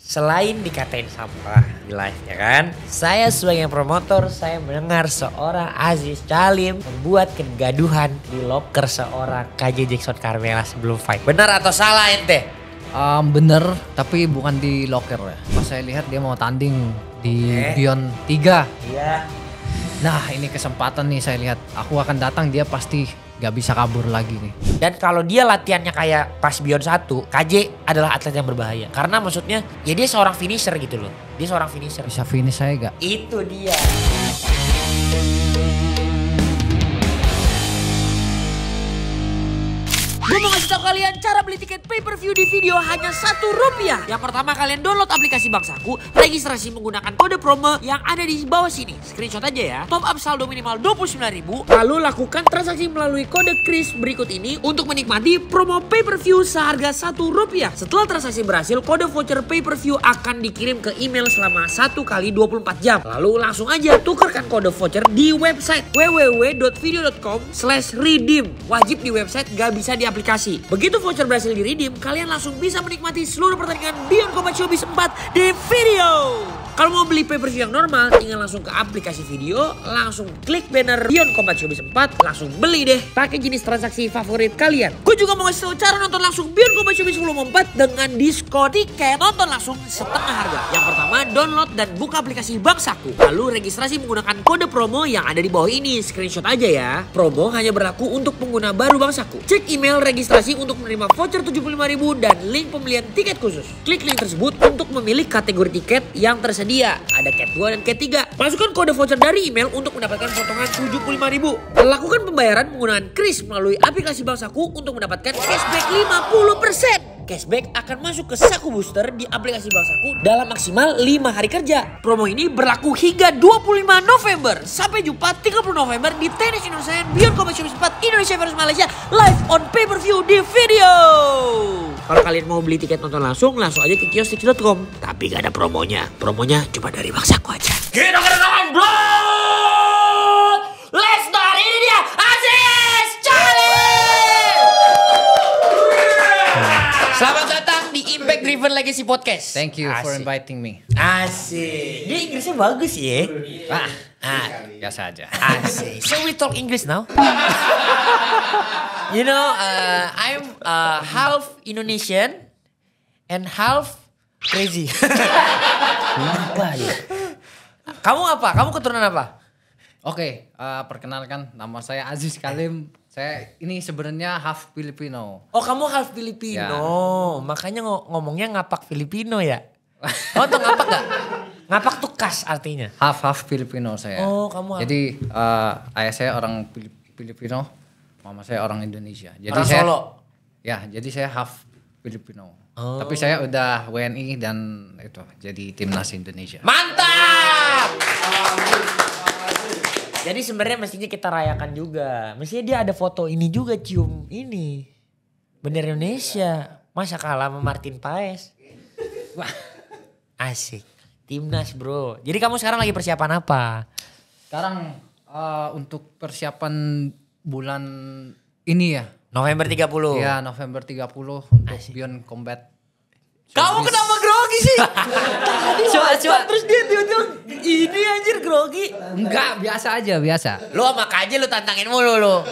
Selain dikatain sampah di live ya kan, saya sebagai promotor saya mendengar seorang Aziz Calim membuat kegaduhan di locker seorang KJ Jackson Carmela sebelum fight. Benar atau salah ente? Bener, tapi bukan di locker ya. Pas saya lihat dia mau tanding di Beyond 3. Iya. Nah ini kesempatan nih, saya lihat aku akan datang, dia pasti gak bisa kabur lagi nih. Dan kalau dia latihannya kayak pas Beyond 1, KJ adalah atlet yang berbahaya. Karena maksudnya ya dia seorang finisher gitu loh. Dia seorang finisher. Bisa finish saya gak? Itu dia. Gue mau ngasih tau kalian cara beli tiket pay-per-view di video hanya Rp1. Yang pertama kalian download aplikasi Bangsaku, registrasi menggunakan kode promo yang ada di bawah sini. Screenshot aja ya. Top up saldo minimal 29.000. Lalu lakukan transaksi melalui kode Kris berikut ini untuk menikmati promo pay-per-view seharga Rp1. Setelah transaksi berhasil, kode voucher pay-per-view akan dikirim ke email selama 1 kali 24 jam. Lalu langsung aja tukarkan kode voucher di website www.video.com/redeem. Wajib di website, gak bisa di aplikasi. Begitu voucher berhasil di-redeem, kalian langsung bisa menikmati seluruh pertandingan Beyond Combat Showbiz 4 di video. Kalau mau beli pay-per-view yang normal, tinggal langsung ke aplikasi video, langsung klik banner Beyond Combat Showbiz 4, langsung beli deh. Pakai jenis transaksi favorit kalian. Gue juga mau ngasih tau cara nonton langsung Beyond Combat Showbiz Volume 4 dengan diskon tiket. Nonton langsung setengah harga. Yang pertama, download dan buka aplikasi Bangsaku. Lalu registrasi menggunakan kode promo yang ada di bawah ini. Screenshot aja ya. Promo hanya berlaku untuk pengguna baru Bangsaku. Cek email registrasi untuk menerima voucher 75.000 dan link pembelian tiket khusus. Klik link tersebut untuk memilih kategori tiket yang tersedia. Ada Cat 2 dan Cat 3. Masukkan kode voucher dari email untuk mendapatkan potongan 75.000. Lakukan pembayaran menggunakan Kris melalui aplikasi Bangsaku untuk mendapatkan cashback 50%. Cashback akan masuk ke saku booster di aplikasi Bangsaku dalam maksimal 5 hari kerja. Promo ini berlaku hingga 25 November. Sampai jumpa 30 November di Tenis Indonesia Beyond Combat Showbiz 4 Indonesia vs Malaysia live on pay-per-view di video. Kalau kalian mau beli tiket nonton langsung aja ke kiostik.com. Tapi gak ada promonya. Promonya cuma dari Bangsaku aja. Kita kedatangan Blood Lesnar. Ini dia Aziz Calim. Selamat datang di Impact Driven Legacy Podcast. Thank you for Asik. inviting me. Asik. Dia Inggrisnya bagus ya. Biasa aja. Asik. So we talk English now. You know, I'm half Indonesian and half crazy. Apa ya? Kamu apa? Kamu keturunan apa? Oke, perkenalkan nama saya Aziz Calim. Saya ini sebenarnya half Filipino. Oh, kamu half Filipino. Ya. Makanya ngomongnya ngapak Filipino ya? Kamu tau ngapak gak? Ngapak tuh khas artinya. Half Filipino saya. Oh, kamu half. Jadi ayah saya orang Filipino, mama saya orang Indonesia. Jadi Orang saya, Solo? Ya, jadi saya half Filipino. Oh. Tapi saya udah WNI dan itu jadi timnas Indonesia. Mantap! Jadi sebenarnya mestinya kita rayakan juga. Mestinya dia ada foto ini juga cium ini. Bendera Indonesia. Masa kalah sama Martin Paes? Wah, asik. Timnas bro. Jadi kamu sekarang lagi persiapan apa? Sekarang untuk persiapan bulan ini ya. November 30. Ya, November 30 untuk Beyond Combat. Kamu kenapa grogi sih? Tadi coba terus dia tiba-tiba ini anjir grogi. Enggak, biasa aja, biasa. Lu sama KJ lu tantangin mulu lu.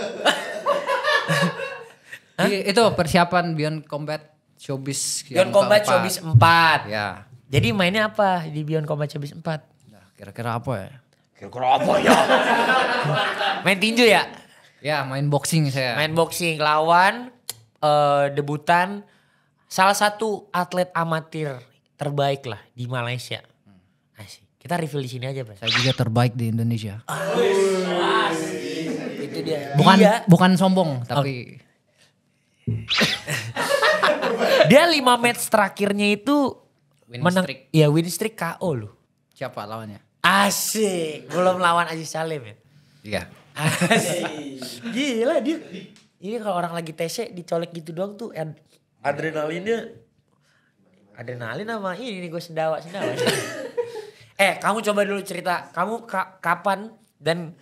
Itu persiapan Beyond Combat Showbiz Beyond Combat Showbiz 4. Ya. Jadi mainnya apa di Beyond Combat Showbiz 4? Nah, kira-kira apa ya? Kira-kira apa ya? Main tinju ya? Ya, main boxing saya. Main boxing lawan debutan salah satu atlet amatir terbaik lah di Malaysia. Asik. Kita reveal di sini aja, Bang. Saya juga terbaik di Indonesia. Itu dia. Bukan sombong, tapi Dia 5 match terakhirnya itu Win streak. Iya, win streak KO loh. Siapa lawannya? Asik. Belum lawan Aziz Calim ya? Iya. Asik. Gila dia. Ini kalau orang lagi TC dicolek gitu doang tuh adrenalinnya. Adrenalin sama ini nih gue sendawa. Kamu coba dulu cerita. Kamu kapan dan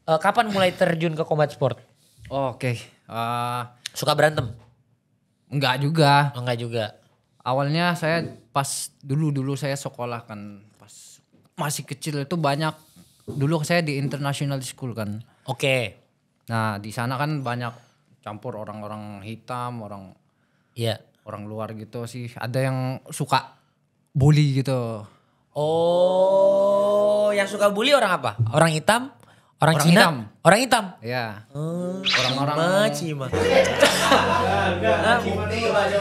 kapan mulai terjun ke combat sport? Oke. Suka berantem? Enggak juga. Oh, enggak juga. awalnya saya pas dulu saya sekolah kan pas masih kecil itu banyak. Dulu saya di international school kan. Oke. Nah di sana kan banyak campur orang-orang hitam, orang luar gitu sih. Ada yang suka bully gitu. Oh, yang suka bully orang apa? Orang hitam? Orang Cina? hitam. Orang hitam? Ya. Orang-orang Cima.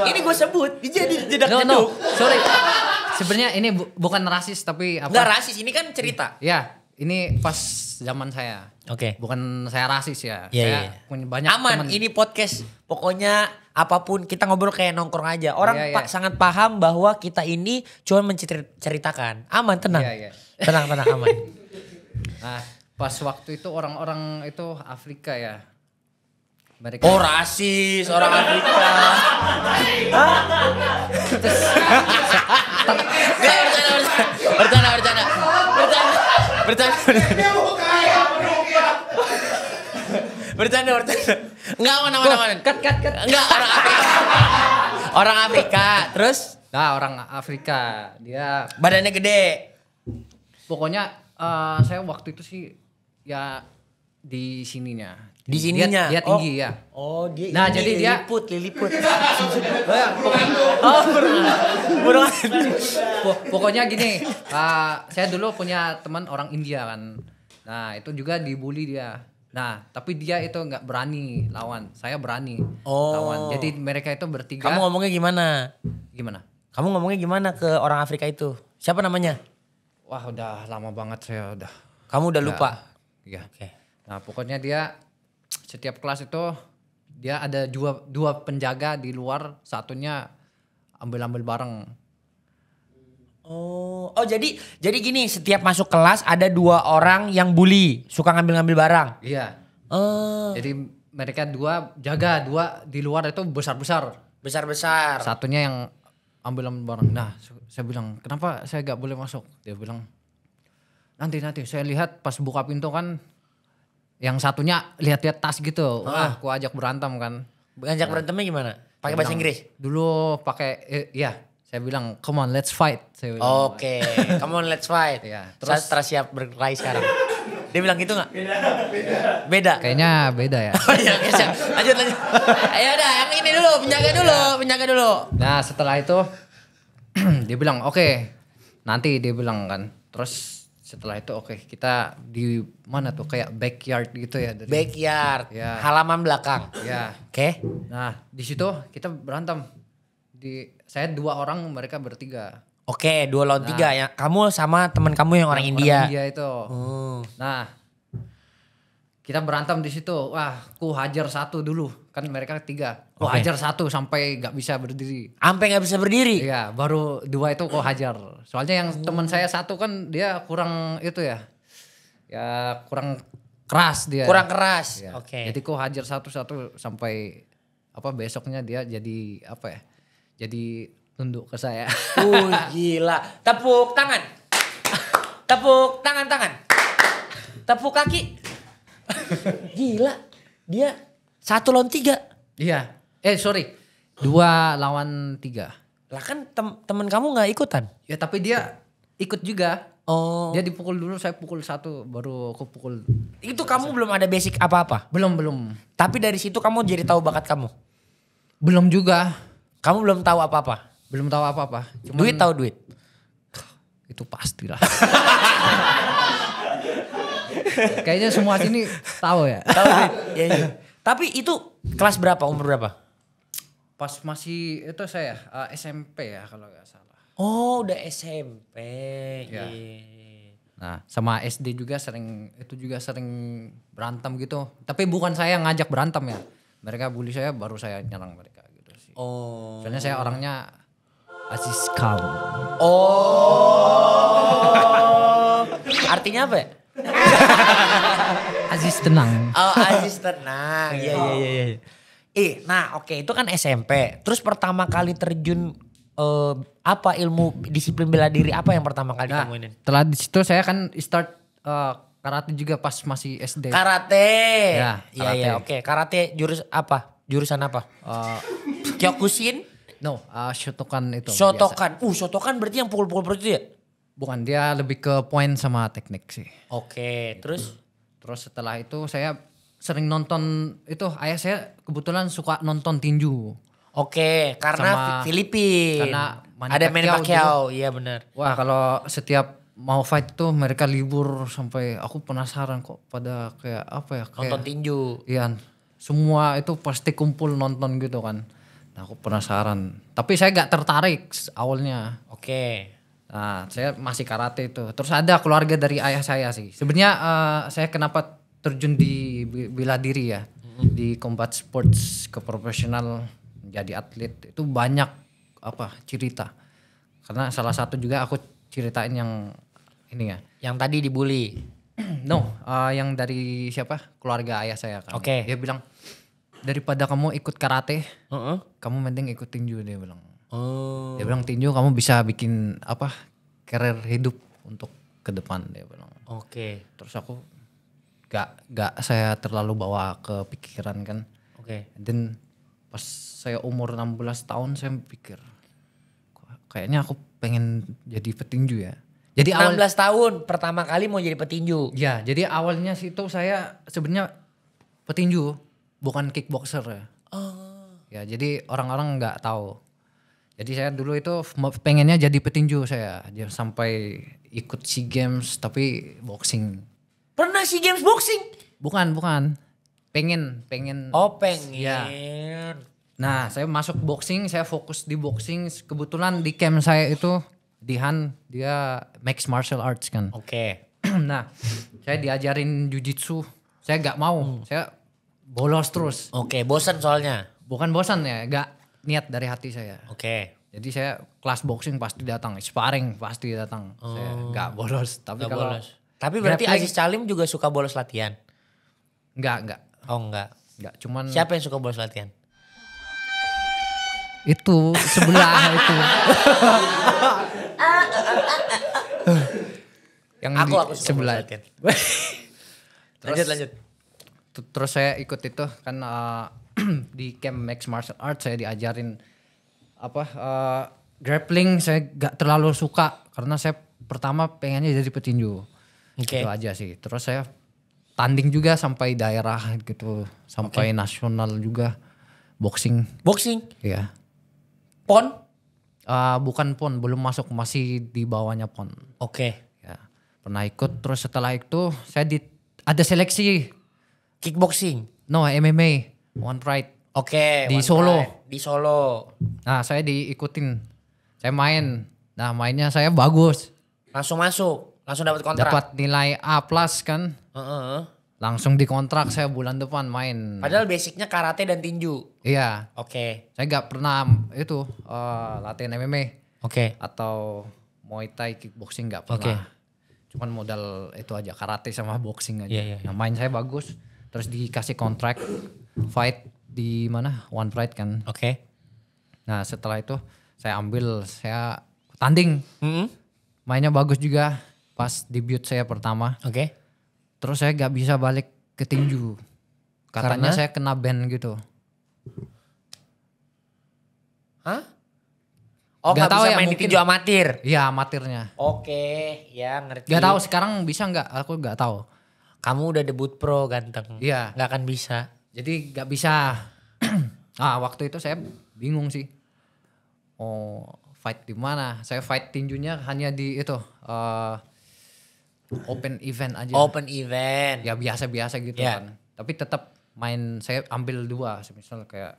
Ini gue sebut, dia jadi jedak jeduk. No, sorry. Sebenarnya ini bukan rasis tapi apa? Enggak rasis, ini kan cerita. Ya, ini pas zaman saya. Oke. Bukan saya rasis ya. Iya, Saya iya. punya banyak Aman, teman. ini podcast. Pokoknya apapun kita ngobrol kayak nongkrong aja. Orang Iya, iya. sangat paham bahwa kita ini cuma menceritakan. Aman, tenang. Iya, iya. Tenang, aman. Nah, pas waktu itu orang-orang itu Afrika ya. Mereka Oh, rasis orang Afrika. Bercanda. Enggak, aman. Cut. Enggak, orang Afrika. Orang Afrika. Terus Nah, orang Afrika dia badannya gede. pokoknya saya waktu itu sih ya di sininya. Di sininya. Dia tinggi ya. Oh, dia Nah, ini jadi dia liliput. Pokoknya gini, saya dulu punya teman orang India kan. Nah itu juga dibully dia. Nah tapi dia itu nggak berani lawan, saya berani lawan. Jadi mereka itu bertiga. Kamu ngomongnya gimana? Gimana? Kamu ngomongnya gimana ke orang Afrika itu? Siapa namanya? Wah udah lama banget saya udah. Kamu udah lupa? Iya. Oke. Nah pokoknya dia setiap kelas itu dia ada dua penjaga di luar, satunya ambil barang. Oh, jadi gini, setiap masuk kelas ada 2 orang yang bully, suka ngambil barang. Iya. Oh. Jadi mereka dua di luar itu besar-besar. Besar-besar. Satunya yang ambil barang. Nah, saya bilang, kenapa saya gak boleh masuk? Dia bilang, nanti saya lihat pas buka pintu kan, yang satunya lihat-lihat tas gitu. Wah, aku ajak berantem kan. Ngajak berantemnya gimana? Pakai bahasa Inggris? Dulu pakai, iya. Saya bilang, come on, let's fight. Saya bilang, Oke, come on let's fight. Iya, Terus siap berkelahi sekarang. Dia bilang gitu gak? Beda. kayaknya beda ya. Oh iya, oke, siap. Lanjut. Ayo udah, yang ini dulu, penjaga dulu. Nah, setelah itu dia bilang, oke, nanti dia bilang kan. Terus setelah itu oke, kita di mana tuh kayak backyard gitu ya. Backyard, Ya. halaman belakang. Ya. Oke. Nah, di situ kita berantem. Saya 2 orang, mereka bertiga. Oke, 2 lawan 3 ya. Kamu sama teman kamu yang orang India. Orang India itu. Nah, kita berantem di situ. Wah, ku hajar satu dulu. Kan mereka 3. Ku hajar satu sampai gak bisa berdiri. Sampai nggak bisa berdiri. Iya, baru 2 itu ku hajar. Soalnya yang teman saya satu kan dia kurang itu ya. Ya kurang keras dia. Kurang keras. Ya. Oke. Jadi ku hajar satu-satu sampai besoknya dia jadi jadi tunduk ke saya. Gila. Tepuk tangan. Tepuk tangan. Tepuk kaki. Gila. Dia 1 lawan 3. Iya. Sorry. 2 lawan 3. Lah kan temen kamu gak ikutan? Ya tapi dia ikut juga. Oh. Dia dipukul dulu, saya pukul 1, baru aku pukul. Itu kamu belum ada basic apa-apa? Belum. Tapi dari situ kamu jadi tahu bakat kamu? Belum juga. Kamu belum tahu apa-apa? Belum tahu apa-apa. Cuman Duit tahu duit? itu pastilah. Kayaknya semua sini tahu ya. Tahu duit? Iya. Tapi itu kelas berapa, umur berapa? Pas masih itu saya SMP ya kalau nggak salah. Oh udah SMP. Ya. Iya. Nah sama SD juga sering berantem gitu. Tapi bukan saya yang ngajak berantem ya. Mereka bully saya, baru saya nyerang mereka gitu sih. Oh. Soalnya saya orangnya Aziz calm. Oh. Artinya apa ya? Aziz tenang. Oh Aziz tenang. Iya. Nah oke, itu kan SMP. Terus pertama kali terjun apa ilmu disiplin bela diri apa yang pertama kali kamu ini? Setelah di situ saya kan start karate juga pas masih SD. Karate. Ya, karate. Iya oke. Karate jurusan apa? Uh, Kyokushin? No, Shotokan itu. biasa. Shotokan. Shotokan berarti yang pukul-pukul perut itu ya? Bukan, dia lebih ke poin sama teknik sih. Oke, terus? Terus setelah itu saya sering nonton itu, ayah saya kebetulan suka nonton tinju. Oke, karena Sama- Filipina. karena Manny Ada Manny Pacquiao Pacquiao, iya benar. Wah, kalau setiap mau fight tuh mereka libur sampai aku penasaran kok pada kayak apa ya? Kayak, Nonton tinju. iya, semua itu pasti kumpul nonton gitu kan. Nah, aku penasaran. Tapi saya gak tertarik awalnya. Oke. Nah, saya masih karate itu. Terus ada keluarga dari ayah saya sih. Sebenarnya saya kenapa terjun di bela diri ya, di combat sports ke profesional jadi atlet itu banyak cerita. Karena salah satu juga aku ceritain yang ini ya. Yang tadi dibully. No, yang dari siapa? Keluarga ayah saya kan. Oke. Dia bilang daripada kamu ikut karate, Heeh. kamu mending ikut tinju, dia bilang. Oh. Dia bilang tinju kamu bisa bikin karir hidup untuk ke depan, dia bilang. Oke. Terus aku gak saya terlalu bawa ke pikiran kan. Oke. Dan pas saya umur 16 tahun saya pikir kayaknya aku pengen jadi petinju ya. Jadi 16 tahun pertama kali mau jadi petinju. ya, jadi awalnya sih itu saya sebenarnya petinju, bukan kickboxer ya. Ya, jadi orang-orang nggak tahu. Jadi saya dulu itu pengennya jadi petinju saya, sampai ikut SEA Games tapi boxing. Pernah SEA Games boxing? Bukan. Pengen. Oh, pengen. Ya. Nah, saya masuk boxing, saya fokus di boxing. Kebetulan di camp saya itu di Han, dia mixed martial arts kan. Oke. Nah, saya diajarin jujitsu. Saya gak mau, saya bolos terus. Oke, bosan soalnya. Bukan bosan ya, gak niat dari hati saya. Oke. Jadi saya kelas boxing pasti datang, sparring pasti datang. Saya gak bolos. Tapi Gak kalau bolos. Tapi berarti grappling- Aziz Calim juga suka bolos latihan? Enggak. Oh enggak. Cuman Siapa yang suka bolos latihan? itu sebelah itu. Yang Aku di suka sebelah. bolos latihan. Lanjut. Terus saya ikut itu kan di camp mixed martial arts saya diajarin grappling. Saya gak terlalu suka karena saya pertama pengennya jadi petinju. Oke. Itu aja sih. Terus saya tanding juga sampai daerah gitu, sampai nasional juga boxing. Boxing? Ya. Pon? Bukan pon, belum masuk, masih di bawahnya pon. Oke. Ya. Pernah ikut, terus setelah itu saya ada seleksi. Kickboxing? No, MMA, One Pride. Oke. Di One Solo. Pride. Di Solo. Nah, saya diikutin. Saya main. Nah, mainnya saya bagus. Langsung masuk? Langsung dapat kontrak? Dapat nilai A+ kan. Heeh. Langsung dikontrak saya bulan depan main. Padahal basicnya karate dan tinju? Iya. Oke. Saya gak pernah itu latihan MMA. Oke. Atau Muay Thai, kickboxing gak pernah. Oke. Cuman modal itu aja, karate sama boxing aja. Iya. Nah, main saya bagus. Terus dikasih kontrak fight di mana? One Pride kan. Oke. Nah, setelah itu saya tanding. Mm-mm. Mainnya bagus juga pas debut saya pertama. Oke. Terus saya gak bisa balik ke tinju. Katanya Karena? saya kena ban gitu. Hah? Oh, Gak nggak tahu bisa ya, main di mungkin. tinju amatir? Iya, amatirnya. Oke, ya ngerti. Gak tahu sekarang bisa nggak? Aku gak tahu. Kamu udah debut pro ganteng. Iya. Nggak akan bisa. Jadi gak bisa. Waktu itu saya bingung sih. Oh, fight di mana? Saya fight tinjunya hanya di itu open event aja. Open event. Ya biasa-biasa gitu Ya. kan. Tapi tetap main, saya ambil dua. Misal kayak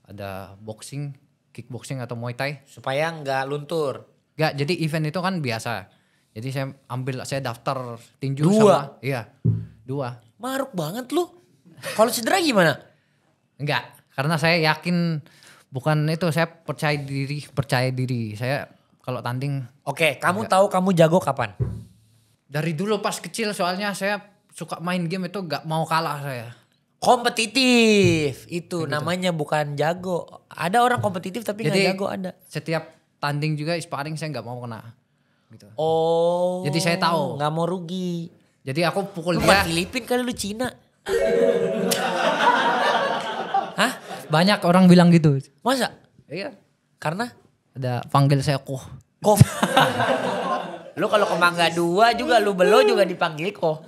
ada boxing, kickboxing atau Muay Thai. Supaya nggak luntur. Gak, jadi event itu kan biasa. Jadi saya daftar tinju Dua? sama. Iya, 2. Maruk banget lu. Kalau cedera gimana? Enggak, karena saya yakin bukan itu, saya percaya diri. Saya kalau tanding Oke, kamu tahu kamu jago kapan? dari dulu pas kecil, soalnya saya suka main game itu gak mau kalah saya. Kompetitif. Itu namanya bukan jago. Ada orang kompetitif tapi nggak jago ada. Setiap tanding juga sparring saya gak mau kena. Gitu. Oh. Jadi saya tahu. Nggak mau rugi. Jadi aku pukul Lu dia. bukan Filipin kali lu Cina. Hah? Banyak orang bilang gitu. Masa? Iya. Karena Ada panggil saya Koh. Koh. Lu kalau ke Mangga 2 juga lu belo juga dipanggil Koh.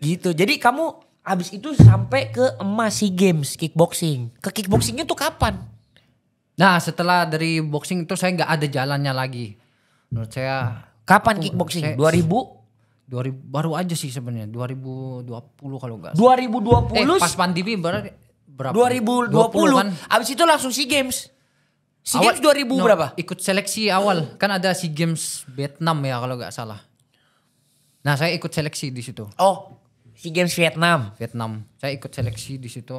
Gitu. Jadi kamu abis itu sampai ke emas SEA Games kickboxing. Ke kickboxingnya tuh kapan? Nah setelah dari boxing itu saya nggak ada jalannya lagi. Menurut saya. Kapan kickboxing? 2000 baru aja sih sebenarnya 2020 kalau nggak. 2020 pas pandemi berapa? 2020 kan. Abis itu langsung SEA Games. SEA Games 2000 berapa? Ikut seleksi awal kan ada SEA Games Vietnam ya kalau nggak salah. Nah saya ikut seleksi di situ. Oh, SEA Games Vietnam. Saya ikut seleksi di situ.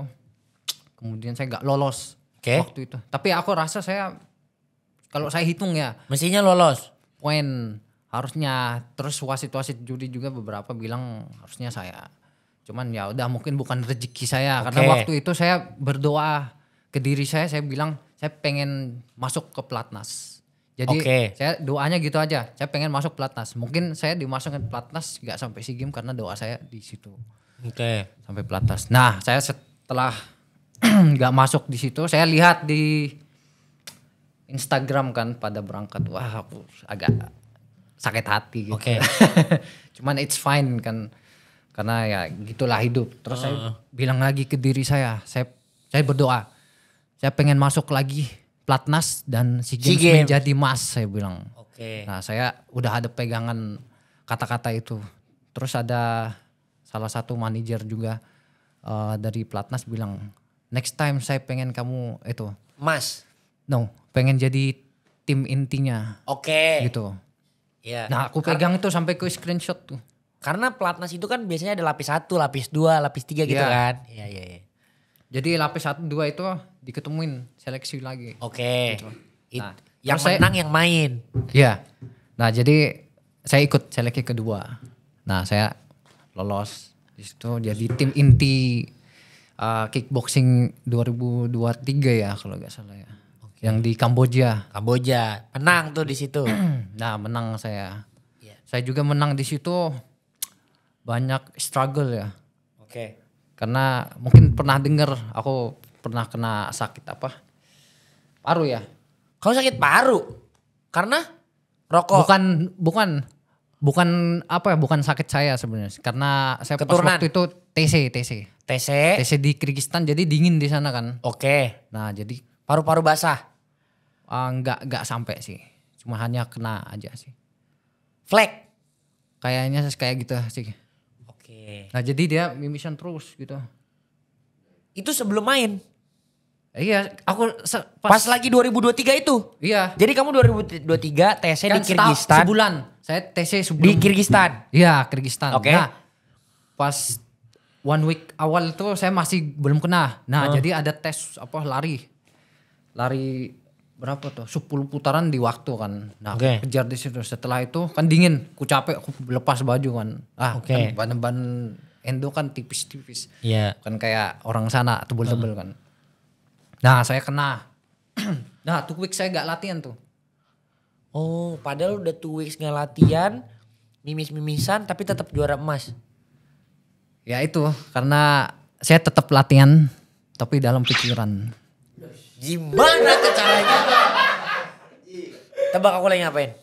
Kemudian saya nggak lolos waktu itu. Tapi aku rasa saya kalau saya hitung ya. Mestinya lolos. Poin harusnya, terus wasit-wasit judi juga beberapa bilang harusnya saya. Cuman ya udah mungkin bukan rezeki saya karena waktu itu saya berdoa ke diri saya bilang saya pengen masuk ke pelatnas. Jadi saya doanya gitu aja, saya pengen masuk pelatnas. Mungkin saya dimasukkan pelatnas gak sampai SEA Games karena doa saya di situ. Sampai pelatnas. Nah, saya setelah gak masuk di situ, saya lihat di Instagram kan pada berangkat, wah aku agak sakit hati gitu. Cuman it's fine kan, karena ya gitulah hidup. Terus saya bilang lagi ke diri saya berdoa, saya pengen masuk lagi pelatnas dan SEA Games menjadi emas saya bilang. Nah saya udah ada pegangan kata-kata itu. Terus ada salah satu manajer juga dari pelatnas bilang, next time saya pengen kamu itu. Mas? No, pengen jadi tim intinya. Gitu. Ya. Nah aku pegang itu sampai ke screenshot tuh. Karena pelatnas itu kan biasanya ada lapis 1, lapis 2, lapis 3 gitu kan. Iya. Jadi lapis 1, 2 itu diketemuin seleksi lagi. Gitu. Nah, yang menang yang main. Iya. Nah jadi saya ikut seleksi kedua. Nah saya lolos di situ jadi tim inti kickboxing 2023 ya kalau nggak salah ya. Yang di Kamboja. Menang tuh di situ. Nah menang saya. Saya juga menang di situ. Banyak struggle ya. Karena mungkin pernah dengar aku pernah kena sakit apa? Paru ya. Kau sakit paru? Karena rokok? Bukan apa ya, bukan sakit saya sebenarnya. Karena saya pas waktu itu TC di Kyrgyzstan, jadi dingin di sana kan. Nah jadi paru-paru basah? Enggak sampai sih. Cuma hanya kena aja sih. Flek? Kayaknya kayak gitu sih. Nah jadi dia mimisan terus gitu. Itu sebelum main? Iya, aku pas lagi 2023 itu? Iya. Jadi kamu 2023 TC kan di Kyrgyzstan? Sebulan. Saya TC sebelum. Di Kyrgyzsan? Iya, Kyrgyzstan. Nah, pas 1 week awal itu saya masih belum kena. Nah, jadi ada tes lari berapa tuh? 10 putaran di waktu kan. Nah, kejar di situ. Setelah itu kan dingin, aku capek, aku lepas baju kan. Kan ban endo kan tipis-tipis. Kan kayak orang sana tebel-tebel kan. Nah, saya kena. Nah, 2 weeks saya gak latihan tuh. Oh, padahal udah 2 weeks gak latihan, mimis-mimisan tapi tetap juara emas. Ya itu, karena saya tetap latihan tapi dalam pikiran. Gimana tuh caranya? Tebak aku lagi ngapain?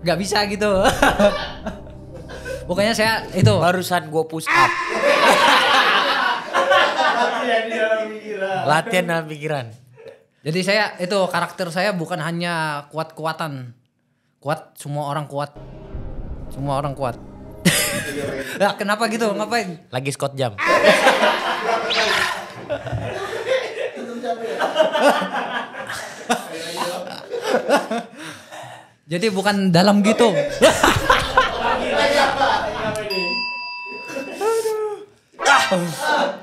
Gak bisa gitu. Pokoknya saya itu. Barusan gue push up. Latihan dalam pikiran. Jadi saya itu karakter saya bukan hanya kuat-kuatan. Kuat, semua orang kuat. Semua orang kuat. Nah, kenapa gitu? Ngapain? Lagi Scott Jam. Jadi bukan dalam gitu.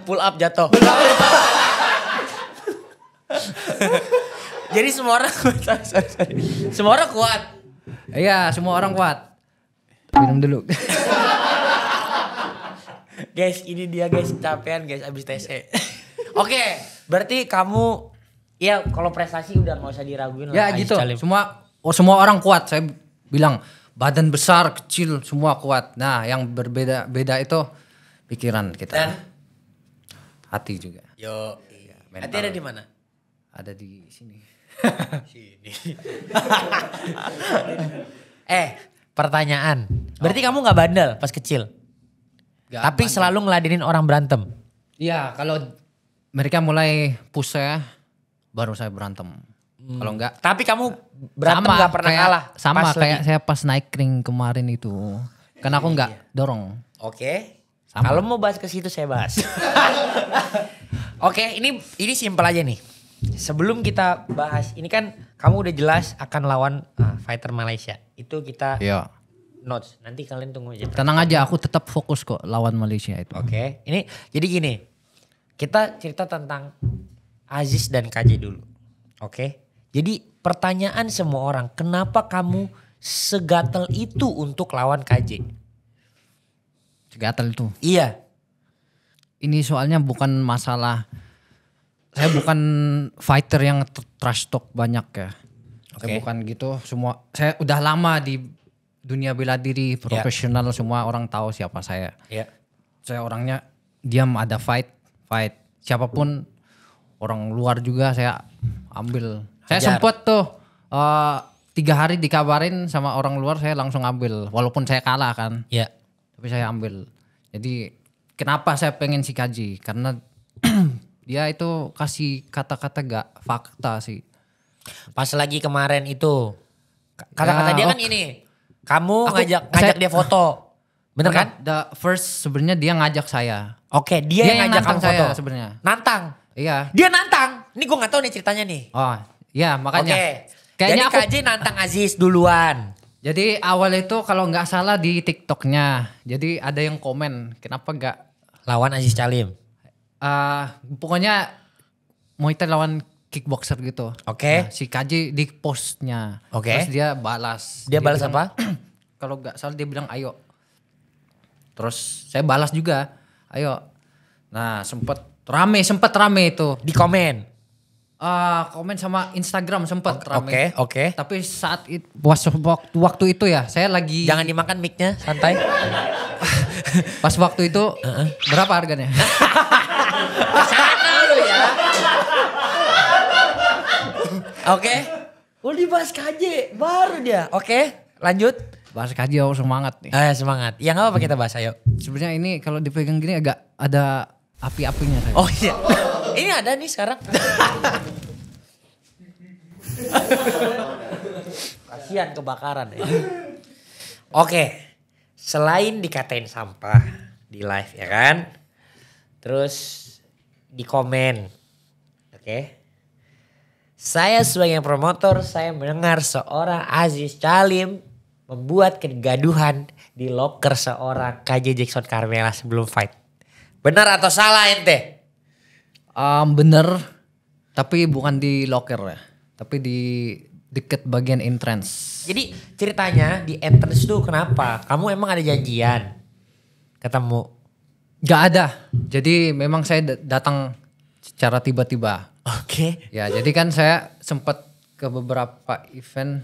Pull up jatuh. Jadi semua orang semua orang kuat. Iya, semua orang kuat. Minum dulu. Guys, ini dia guys, capean guys abis TC. Oke, berarti kamu ya kalau prestasi udah gak usah diraguin lah. Ya gitu, semua orang kuat. Saya bilang badan besar, kecil, semua kuat. Nah yang berbeda-beda itu Pikiran kita. Dan Hati juga. yo, mental. hati ada di mana? Ada di sini. Sini. Pertanyaan. Berarti kamu nggak bandel pas kecil? Gak Tapi bandel. selalu ngeladenin orang berantem. Iya, kalau mereka mulai push saya, baru saya berantem. Kalau enggak, Tapi kamu berantem nggak pernah kayak, kalah. Sama pas kayak lagi. saya pas naik ring kemarin itu. Karena aku enggak dorong. Oke. Sama. Kalau mau bahas ke situ saya bahas. Oke, ini simpel aja nih. Sebelum kita bahas, ini kan kamu udah jelas akan lawan fighter Malaysia. Itu kita Iya. notes. Nanti kalian tunggu aja. Tenang aja, aku tetap fokus kok lawan Malaysia itu. Oke, ini jadi gini. Kita cerita tentang Aziz dan KJ dulu. Oke. Jadi pertanyaan semua orang, kenapa kamu segatel itu untuk lawan KJ? Gatal itu. Iya. Ini soalnya bukan masalah, saya bukan fighter yang trash talk banyak ya. Saya Oke. bukan gitu. Semua, saya udah lama di dunia bela diri profesional, semua orang tahu siapa saya. Iya. Saya orangnya diam, ada fight. Siapapun orang luar juga saya ambil. Saya Hajar. sempet tuh 3 hari dikabarin sama orang luar, saya langsung ambil. Walaupun saya kalah kan, Iya. tapi saya ambil. Jadi kenapa saya pengen si Kaji? Karena dia itu kasih kata-kata gak fakta sih. Pas lagi kemarin itu kata-kata dia kan ini. Kamu ngajak dia foto. Bener kan? The first sebenarnya dia ngajak saya. Oke, dia yang ngajak nantang kamu foto. saya sebenarnya. Nantang. Iya. Dia nantang. Ini gue gak tahu nih ceritanya nih. Oh, iya makanya. Oke. Kayaknya Jadi KJ nantang Aziz duluan. Jadi awal itu kalau nggak salah di TikToknya, jadi ada yang komen, kenapa nggak Lawan Aziz Calim. pokoknya Muay Thai lawan kickboxer gitu. Oke. Nah, si Kaji di postnya, Oke. terus dia balas. Dia balas bilang- apa? Kalau nggak salah dia bilang ayo. Terus saya balas juga, ayo. Nah sempet rame itu. Di komen. Komen sama Instagram sempet rame. Oke. Tapi saat itu waktu itu ya saya lagi Jangan dimakan mic-nya, santai. pas waktu itu berapa harganya? Sana lu ya. Oke. Udah dibahas KJ, baru dia. Oke, lanjut. Bahas Kaji aku semangat nih. Semangat. Ya gak apa-apa kita bahas, ayo. Sebenarnya ini kalau dipegang gini agak ada api-apinya. Saya. Oh iya. Ini ada nih sekarang. Kasihan kebakaran ya. Oke. Selain dikatain sampah di live ya kan. Terus di komen. Oke. Saya sebagai promotor, saya mendengar seorang Aziz Calim membuat kegaduhan di loker seorang KJ Jackson Carmela sebelum fight. Benar atau salah ente? Bener, tapi bukan di locker ya. Tapi di deket bagian entrance. Jadi ceritanya di entrance tuh kenapa? Kamu emang ada janjian ketemu? Gak ada. Jadi memang saya datang secara tiba-tiba. Oke. Ya jadi kan saya sempat ke beberapa event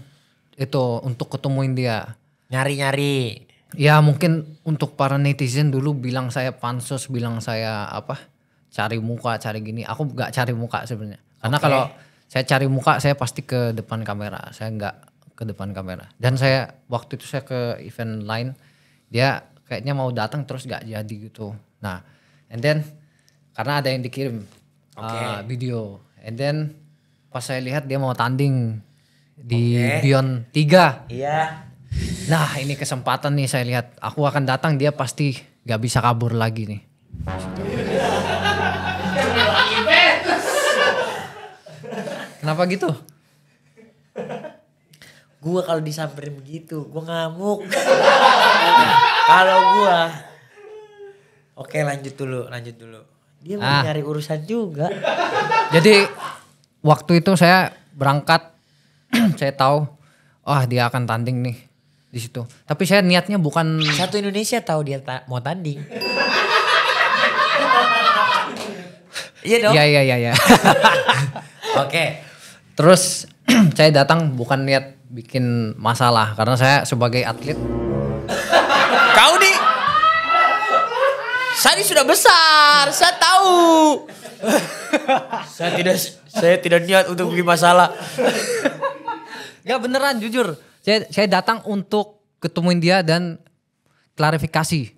itu untuk ketemuin dia. Nyari-nyari. Ya mungkin untuk para netizen dulu bilang saya pansos, bilang saya apa, cari muka, cari gini. Aku gak cari muka sebenarnya. Karena Oke. kalau saya cari muka saya pasti ke depan kamera. Saya gak ke depan kamera. Dan saya waktu itu saya ke event lain, dia kayaknya mau datang terus gak jadi gitu. Nah, and then karena ada yang dikirim video. And then pas saya lihat dia mau tanding di Beyond 3. Iya. Nah ini kesempatan nih, saya lihat aku akan datang, dia pasti gak bisa kabur lagi nih. Kenapa gitu? Gua kalau disamperin begitu, gua ngamuk. Kalau gua. Oke, lanjut dulu. Dia mau nyari urusan juga. Jadi waktu itu saya berangkat, saya tahu, dia akan tanding nih di situ. Tapi saya niatnya bukan. Satu Indonesia tahu dia mau tanding. Iya dong. Iya. Oke. Terus saya datang bukan niat bikin masalah, karena saya sebagai atlet. Kau nih Sani sudah besar, saya tahu. Saya tidak niat untuk bikin masalah. Gak beneran jujur. Saya datang untuk ketemuin dia dan klarifikasi.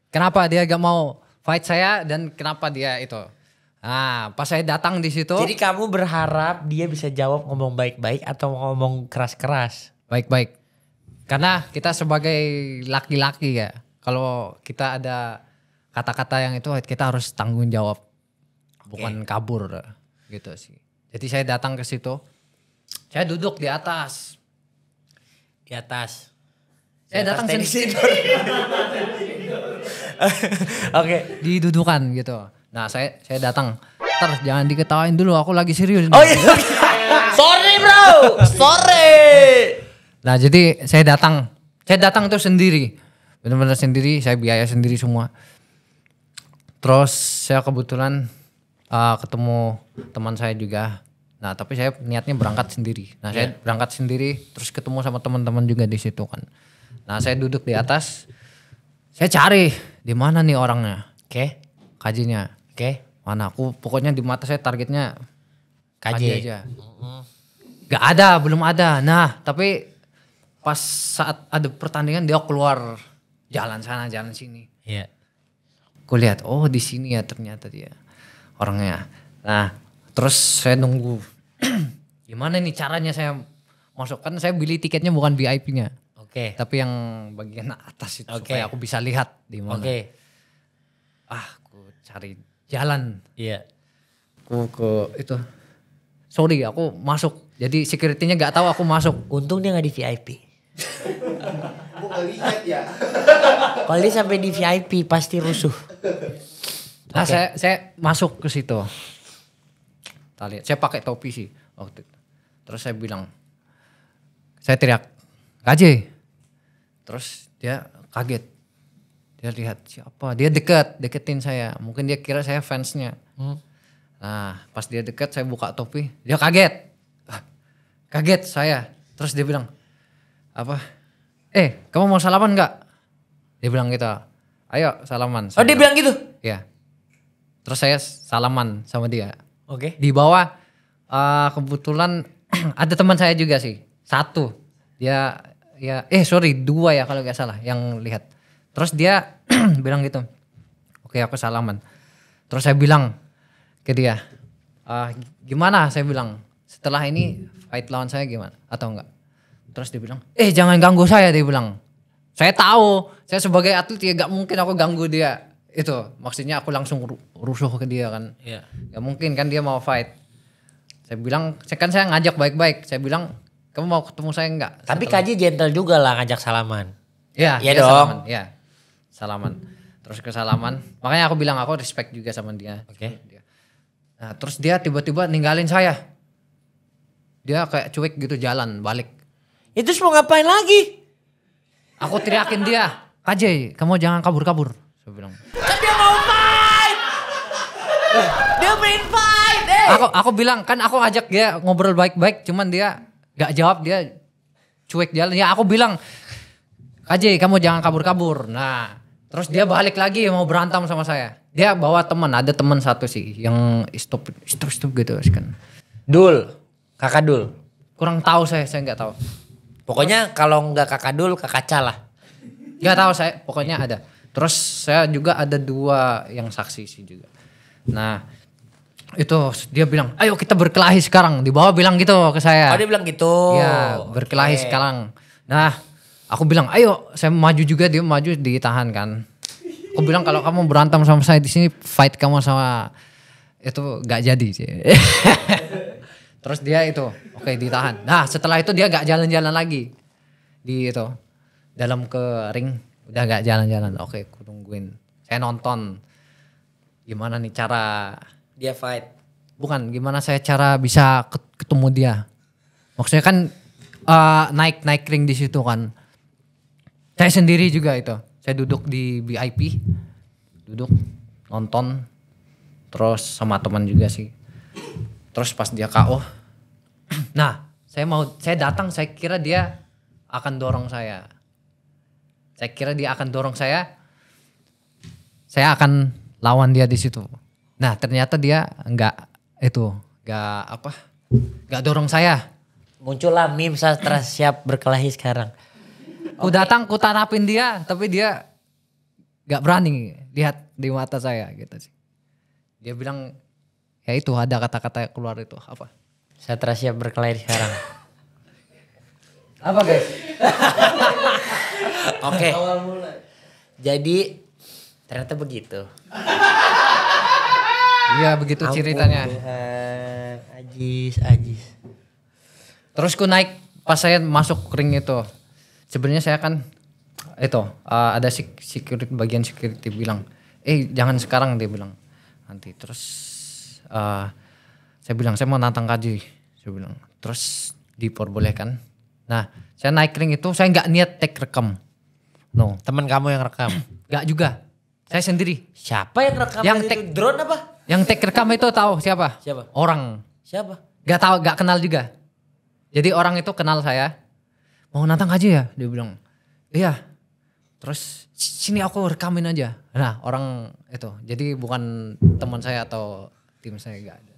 Kenapa dia gak mau fight saya dan kenapa dia itu. Nah pas saya datang di situ. Jadi kamu berharap dia bisa jawab ngomong baik-baik atau ngomong keras-keras? Baik-baik. Karena kita sebagai laki-laki ya. Kalau kita ada kata-kata yang itu kita harus tanggung jawab. Bukan kabur gitu sih. Jadi saya datang ke situ. Saya duduk di atas. Di atas. Saya datang sendiri. Oke. Didudukan gitu. Nah saya datang. Ntar jangan diketawain dulu, aku lagi serius. Oh iya. Sorry bro. Sorry. Nah jadi saya datang tuh sendiri. Benar-benar sendiri, saya biaya sendiri semua. Terus saya kebetulan ketemu teman saya juga. Nah tapi saya niatnya berangkat sendiri. Nah saya berangkat sendiri terus ketemu sama teman-teman juga di situ kan. Nah saya duduk di atas. Saya cari di mana nih orangnya. Oke. KJ-nya. Oke. Mana aku pokoknya di mata saya targetnya KJ aja. Gak ada, belum ada. Nah tapi pas saat ada pertandingan dia keluar jalan sana jalan sini. Iya. Aku lihat oh di sini ya ternyata dia orangnya. Nah terus saya nunggu gimana nih caranya saya masuk, kan saya beli tiketnya bukan VIP-nya. Oke. Tapi yang bagian atas itu supaya aku bisa lihat di mana. Oke. Aku cari jalan. Iya. Aku ke itu. Sorry aku masuk. Jadi security-nya gak tahu aku masuk. Untung dia gak di VIP. Bukan lihat ya. Kalau dia sampai di VIP pasti rusuh. Nah saya masuk ke situ. Kita lihat. Saya pakai topi sih waktu itu. Terus saya bilang. Saya teriak. KJ. Terus dia kaget. Dia lihat siapa. Dia deketin saya. Mungkin dia kira saya fansnya. Nah pas dia deket saya buka topi. Dia kaget. Kaget saya. Terus dia bilang. Apa? Kamu mau salaman gak? Dia bilang gitu. Ayo salaman. Oh dia bilang gitu? Iya. Terus saya salaman sama dia. Oke. Di bawah kebetulan ada teman saya juga sih. Satu. Dia dua ya kalau gak salah yang lihat. Terus dia bilang gitu. Oke aku salaman. Terus saya bilang ke dia. Gimana saya bilang. Setelah ini fight lawan saya gimana? Atau enggak? Terus dia bilang. Jangan ganggu saya dia bilang. Saya tahu. Saya sebagai atlet ya gak mungkin aku ganggu dia. Itu maksudnya aku langsung rusuh ke dia kan. Iya. Gak mungkin kan dia mau fight. Saya bilang, saya ngajak baik-baik. Saya bilang, kamu mau ketemu saya enggak? Tapi KJ gentle juga lah ngajak salaman. Iya Iya dia dong. Salaman. Iya salaman. Terus ke salaman. Makanya aku bilang aku respect juga sama dia. Oke. Nah terus dia tiba-tiba ninggalin saya. Dia kayak cuek gitu jalan balik. Itu mau ngapain lagi? Aku teriakin dia. KJ kamu jangan kabur-kabur. Saya bilang. Kan dia mau fight. Dia main fight. Aku bilang kan aku ngajak dia ngobrol baik-baik. Cuman dia gak jawab, dia cuek jalan. Ya aku bilang. KJ kamu jangan kabur-kabur. Nah terus dia balik lagi mau berantem sama saya. Dia bawa teman, ada teman satu sih yang stop gitu kan. Dul. Kakak Dul. Kurang tahu saya nggak tahu. Pokoknya kalau nggak kakak Dul, kakak Ca lah. Nggak tahu saya, pokoknya ada. Terus saya juga ada 2 yang saksi sih juga. Nah itu dia bilang, ayo kita berkelahi sekarang. Di bawah bilang gitu ke saya. Oh dia bilang gitu. Iya berkelahi sekarang. Nah aku bilang, ayo saya maju juga, dia maju ditahan kan. Aku bilang kalau kamu berantem sama saya di sini, fight kamu sama itu gak jadi sih. Terus dia itu, oke ditahan. Nah setelah itu dia gak jalan-jalan lagi di itu dalam ke ring, udah gak jalan-jalan. Oke, aku tungguin. Saya nonton gimana nih cara dia fight. Bukan, gimana saya cara bisa ketemu dia. Maksudnya kan naik ring di situ kan. Saya sendiri juga itu. Saya duduk di VIP. Duduk nonton. Terus sama teman juga sih. Terus pas dia KO. Nah, saya datang, saya kira dia akan dorong saya. Saya kira dia akan dorong saya. saya akan lawan dia di situ. Nah ternyata dia nggak dorong saya. Muncullah meme Sastra siap berkelahi sekarang. Ku datang, ku tanapin dia, tapi dia nggak berani lihat di mata saya gitu sih. Dia bilang, ya itu ada kata-kata keluar itu apa? Sastra siap berkelahi sekarang. Apa guys? Oke. Jadi ternyata begitu. Iya begitu ceritanya. Tuhan, Ajis. Terus ku naik pas saya masuk ring itu. Sebenarnya saya kan ada bagian security bilang, jangan sekarang, dia bilang nanti. Terus saya bilang saya mau nantang Kaji. Saya bilang terus diperbolehkan. Nah saya naik ring itu saya nggak niat take rekam. No. Teman kamu yang rekam? Nggak juga. Saya sendiri. Siapa yang rekam? Yang itu? Drone apa? Yang take rekam itu tahu siapa? Siapa? Orang. Siapa? Gak tahu, gak kenal juga. Jadi orang itu kenal saya. Mau nantang aja ya? Dia bilang, iya. Terus sini aku rekamin aja. Nah orang itu. Jadi bukan teman saya atau tim saya, gak ada.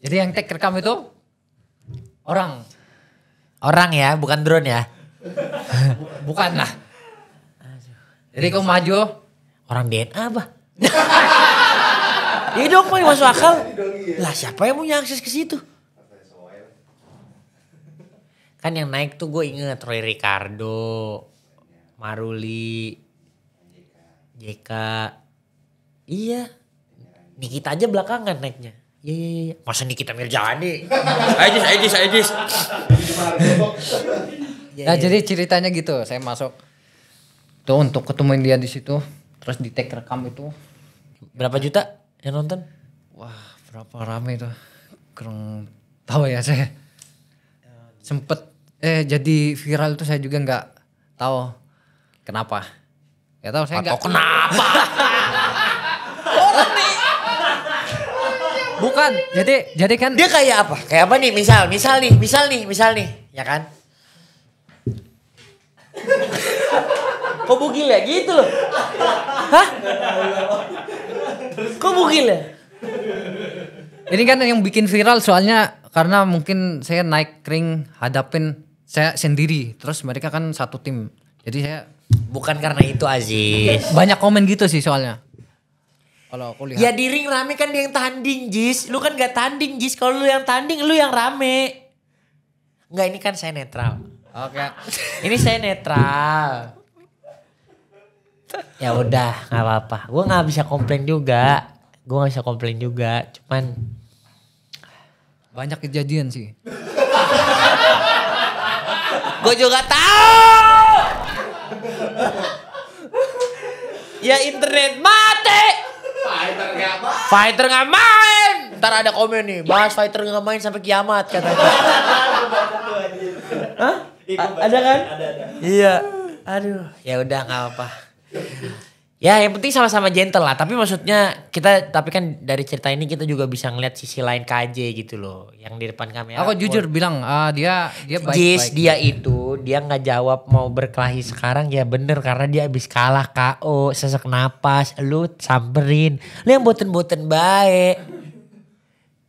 Jadi yang take rekam itu orang. Orang ya, bukan drone ya? Bukan lah. Jadi kau maju. Orang DNA apa? Iya dong, masuk akal. Lah siapa yang punya akses ke situ? Kan yang naik tuh gue inget Roy Ricardo, Maruli, JK. Iya. Nikita aja belakangan naiknya. Iya. Masa Nikita Mirjani? Ajis. Nah jadi ceritanya gitu, saya masuk tuh untuk ketemuin dia di situ, terus di take rekam itu. Berapa juta yang nonton? Wah berapa rame itu, kurang tahu ya saya. Sempet jadi viral itu saya juga nggak tahu kenapa. Gak tahu saya nggak. Kenapa? Bukan, jadi kan Dia kayak apa? Kayak apa nih? Misal nih, ya kan? Kok bugil ya gitu loh? Hah? Kok bugil ya? ini kan yang bikin viral soalnya karena mungkin saya naik ring hadapin saya sendiri, terus mereka kan satu tim. Jadi saya Bukan karena itu Aziz. banyak komen gitu sih soalnya. Kalau aku lihat. Ya di ring rame kan dia yang tanding Jis. Lu kan gak tanding Jis. Kalau lu yang tanding lu yang rame. Enggak, ini kan saya netral. Oke. Ini saya netral. Ya udah gak apa-apa. Gue gak bisa komplain juga. Cuman Banyak kejadian sih. gue juga tahu. Ya internet mati. Fighter gak main. Ntar ada komen nih, bahas fighter gak main sampai kiamat katanya. Hah? Ada kan? Ada. Iya. Aduh, ya udah gak apa. Ya yang penting sama-sama gentle lah. Tapi maksudnya tapi kan dari cerita ini kita juga bisa ngeliat sisi lain KJ gitu loh. Yang di depan kamera. Aku jujur bilang dia Jis, baik-baik. dia nggak jawab mau berkelahi sekarang ya bener karena dia habis kalah KO, sesak napas, lu samperin, lu yang boten-boten baik.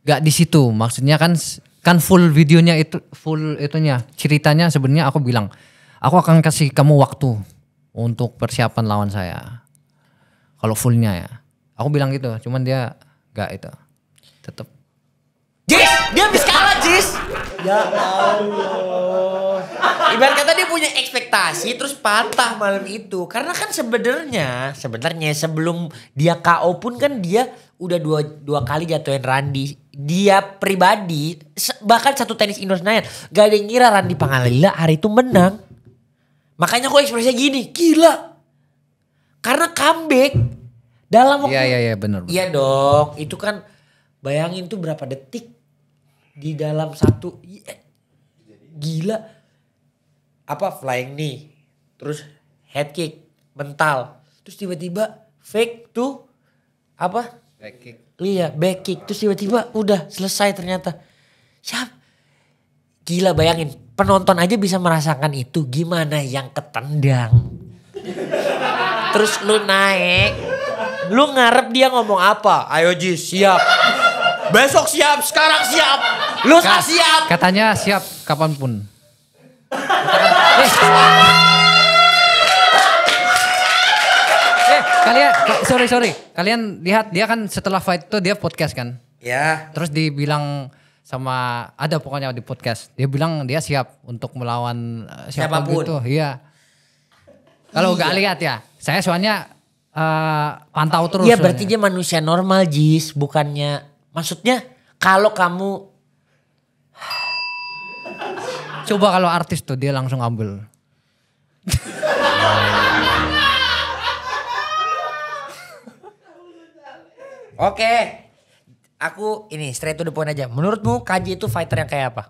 Gak di situ, maksudnya kan full videonya itu full itunya ceritanya sebenarnya aku bilang aku akan kasih kamu waktu untuk persiapan lawan saya. Kalau fullnya ya, aku bilang gitu, cuman dia gak itu, tetap. Jis, dia habis kalah Jis. Ya Allah. Ibarat kata dia punya ekspektasi terus patah malam itu. Karena kan sebenarnya sebelum dia KO pun kan dia udah dua kali jatuhin Randy. Dia pribadi bahkan satu tenis Indonesia gak ada yang ngira Randy Pangalila hari itu menang. Makanya kok ekspresinya gini, gila. Karena comeback dalam waktu. Iya benar. Iya dong, itu kan bayangin tuh berapa detik di dalam satu. Gila. Apa flying knee, terus head kick, mental, terus tiba-tiba fake tuh apa? Back kick. Iya, back kick, terus tiba-tiba udah selesai ternyata. Siap. Gila bayangin, penonton aja bisa merasakan itu, gimana yang ketendang. Terus lu naik Lu ngarep dia ngomong apa? Ayo Jis, siap. Besok siap, sekarang siap. Lusa siap. Katanya siap kapanpun. Kalian, sorry. Kalian lihat dia kan setelah fight itu dia podcast kan. Ya. Terus dibilang sama ada pokoknya di podcast. Dia bilang dia siap untuk melawan siapapun gitu. Iya. Kalau nggak lihat ya, saya soalnya pantau terus. Iya berarti dia manusia normal Jis, bukannya maksudnya kalau kamu coba kalau artis tuh dia langsung ambil. Oke. Aku ini straight to the point aja. Menurutmu KJ itu fighter yang kayak apa?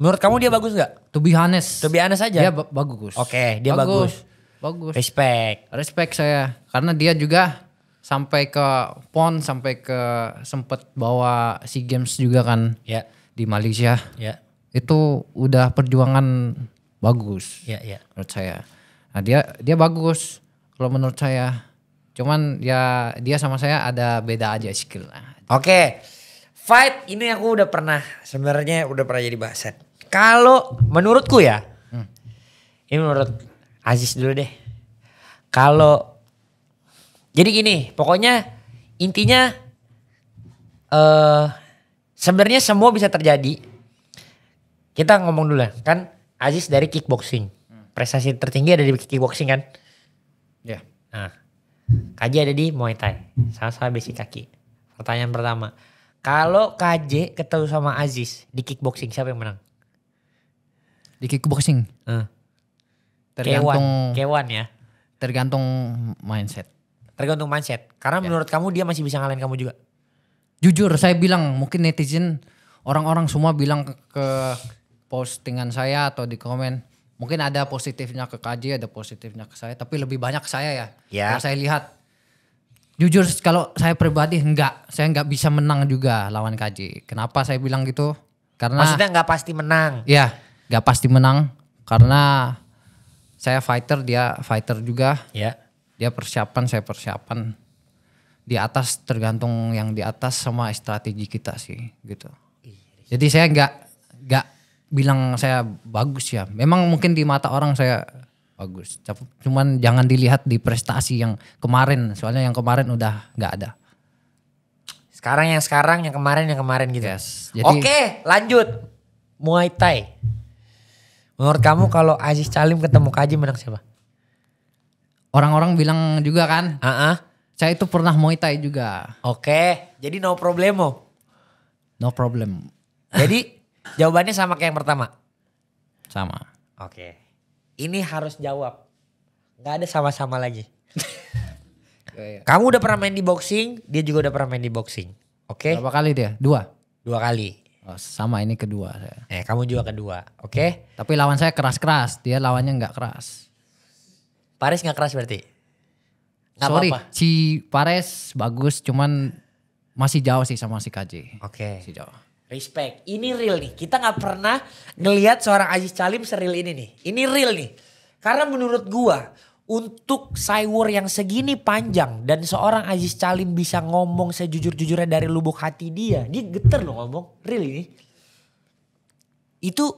Menurut kamu dia bagus gak? To be honest. To be honest aja? Dia bagus. Oke, dia bagus. Bagus. Respect Saya. Karena dia juga sampai ke PON, sampai ke sempet bawa SEA Games juga kan. Ya. Di Malaysia. Ya. Itu udah perjuangan bagus. Ya. Menurut saya. Nah dia bagus kalau menurut saya. Cuman ya dia sama saya ada beda aja skill. Oke. Fight ini aku udah pernah jadi bahasan. Kalau menurutku ya. Ini menurut Aziz dulu deh. Kalau jadi gini, pokoknya intinya sebenarnya semua bisa terjadi. Kita ngomong dulu ya, kan Aziz dari kickboxing. Prestasi tertinggi ada di kickboxing kan? Ya. Nah, KJ ada di Muay Thai. Sama-sama basic kaki. Pertanyaan pertama. Kalau KJ ketemu sama Aziz di kickboxing, siapa yang menang? Di kickboxing? Tergantung Kewan ya. Tergantung mindset. Tergantung mindset. Karena menurut kamu dia masih bisa ngalahin kamu juga. Jujur saya bilang mungkin netizen orang-orang semua bilang ke postingan saya atau di komen. Mungkin ada positifnya ke KJ, ada positifnya ke saya. Tapi lebih banyak ke saya ya. Kalau saya lihat. Jujur kalau saya pribadi saya nggak bisa menang juga lawan KJ. Kenapa saya bilang gitu? Karena maksudnya nggak pasti menang. Iya, nggak pasti menang. Karena saya fighter, dia fighter juga. Ya. Dia persiapan, saya persiapan. Di atas tergantung yang di atas sama strategi kita sih gitu. Jadi saya nggak bilang saya bagus ya. Memang mungkin di mata orang saya bagus. Cuman jangan dilihat di prestasi yang kemarin. Soalnya yang kemarin udah nggak ada. Sekarang, yang kemarin gitu. Yes. Jadi, Oke, lanjut. Muay Thai. Menurut kamu kalau Aziz Salim ketemu KJ menang siapa? orang-orang bilang juga kan. Saya itu pernah Muay Thai juga. Oke, jadi no problemo. No problem. Jadi jawabannya sama kayak yang pertama? Sama. Oke. Ini harus jawab. Gak ada sama-sama lagi. Kamu udah pernah main di boxing, dia juga udah pernah main di boxing. Oke? Berapa kali dia? 2? 2 kali. Oh, sama ini kedua saya. Kamu juga kedua. Oke? Tapi lawan saya keras-keras, dia lawannya gak keras. Paris gak keras berarti? Gak Sorry, apa-apa. si Pares bagus cuman masih jauh sih sama si KJ. Oke. Masih jauh. Respect. Ini real nih. Kita gak pernah ngelihat seorang Aziz Salim seril ini nih. Ini real nih. Karena menurut gua untuk Cywar yang segini panjang dan seorang Aziz Salim bisa ngomong sejujur-jujurnya dari lubuk hati dia. Dia geter loh ngomong. Real ini. Itu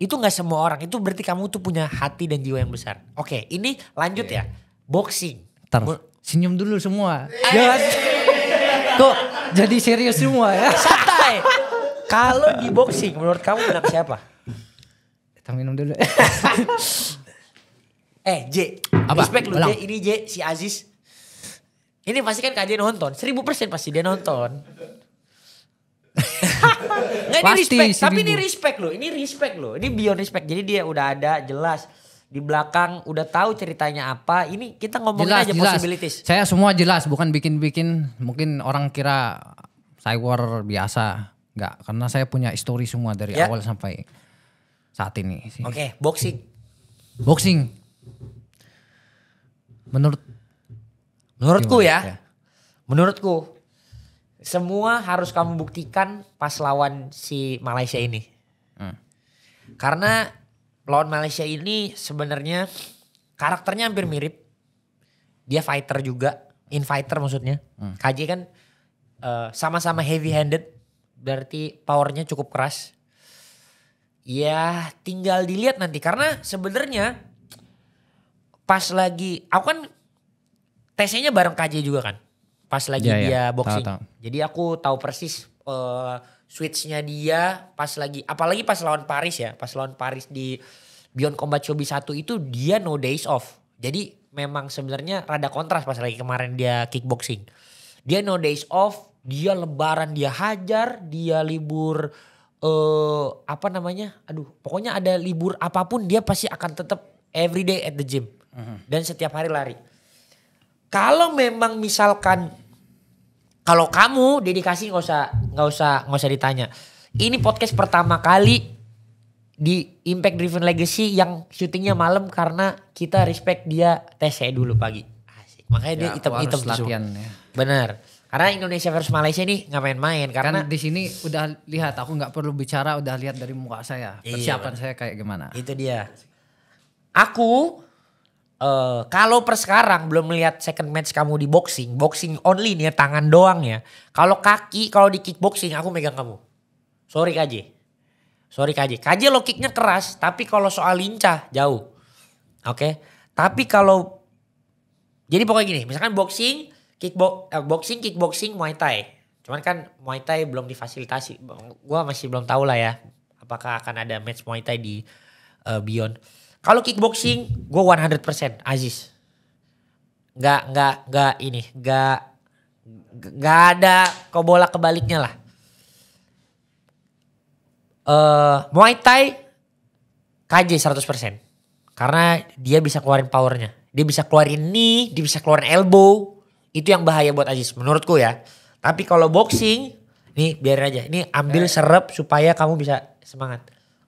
gak semua orang. Itu berarti kamu tuh punya hati dan jiwa yang besar. Oke, ini lanjut ya. Boxing. Senyum dulu semua. Jangan. Kok jadi serius semua ya? Santai. Kalau di boxing menurut kamu menang siapa? Kita minum dulu. J. Apa? Respect lu Ulang. J. Ini J si Aziz. Ini pasti kan KJ nonton. 1000% pasti dia nonton. Nggak, ini Pasti, respect. Tapi 1000. ini respect loh. Ini respect loh. Ini beyond respect. Jadi dia udah ada jelas. Di belakang udah tahu ceritanya apa. Ini kita ngomongin aja possibilities. Saya semua jelas, bukan bikin-bikin. Mungkin orang kira Cywar biasa. Enggak, karena saya punya story semua dari awal sampai saat ini. Oke, boxing. Boxing. Menurutku gimana? ya. Menurutku. Semua harus kamu buktikan pas lawan si Malaysia ini. Karena lawan Malaysia ini sebenarnya karakternya hampir mirip. Dia fighter juga, infighter maksudnya. KJ kan sama-sama heavy handed, berarti powernya cukup keras. Ya tinggal dilihat nanti karena sebenarnya pas lagi aku kan tesnya bareng KJ juga kan. Pas lagi dia boxing. Tahu. Jadi aku tahu persis switch-nya dia pas lagi apalagi pas lawan Paris ya. Pas lawan Paris di Beyond Combat Showbiz 1 itu dia no days off. Jadi memang sebenarnya rada kontras pas lagi kemarin dia kickboxing. Dia no days off, dia lebaran dia hajar, dia libur pokoknya ada libur apapun dia pasti akan tetap everyday at the gym. Dan setiap hari lari. Kalau memang misalkan kalau kamu dedikasi nggak usah ditanya. Ini podcast pertama kali di Impact Driven Legacy yang syutingnya malam karena kita respect dia tesnya dulu pagi. Asik. Makanya dia hitam-hitam latihan ya. Benar. Karena Indonesia versus Malaysia nih nggak main-main karena Kan di sini udah lihat, aku nggak perlu bicara, udah lihat dari muka saya. Persiapan saya kayak gimana. itu dia. Aku kalau per sekarang belum melihat second match kamu di boxing only nih ya, tangan doang ya. Kalau kaki, kalau di kickboxing aku megang kamu. Sorry KJ. KJ lo kicknya keras, tapi kalau soal lincah jauh. Oke. Tapi kalau jadi pokoknya gini, misalkan boxing, kickboxing, Muay Thai. Cuman kan Muay Thai belum difasilitasi. Gua masih belum tahu lah ya apakah akan ada match Muay Thai di Beyond. Kalau kickboxing gue 100% Aziz. Gak ada kebolak kebaliknya lah. Muay Thai KJ 100%. Karena dia bisa keluarin powernya. Dia bisa keluarin knee, dia bisa keluarin elbow. Itu yang bahaya buat Aziz menurutku ya. Tapi kalau boxing, nih biarin aja. Ini ambil serep supaya kamu bisa semangat.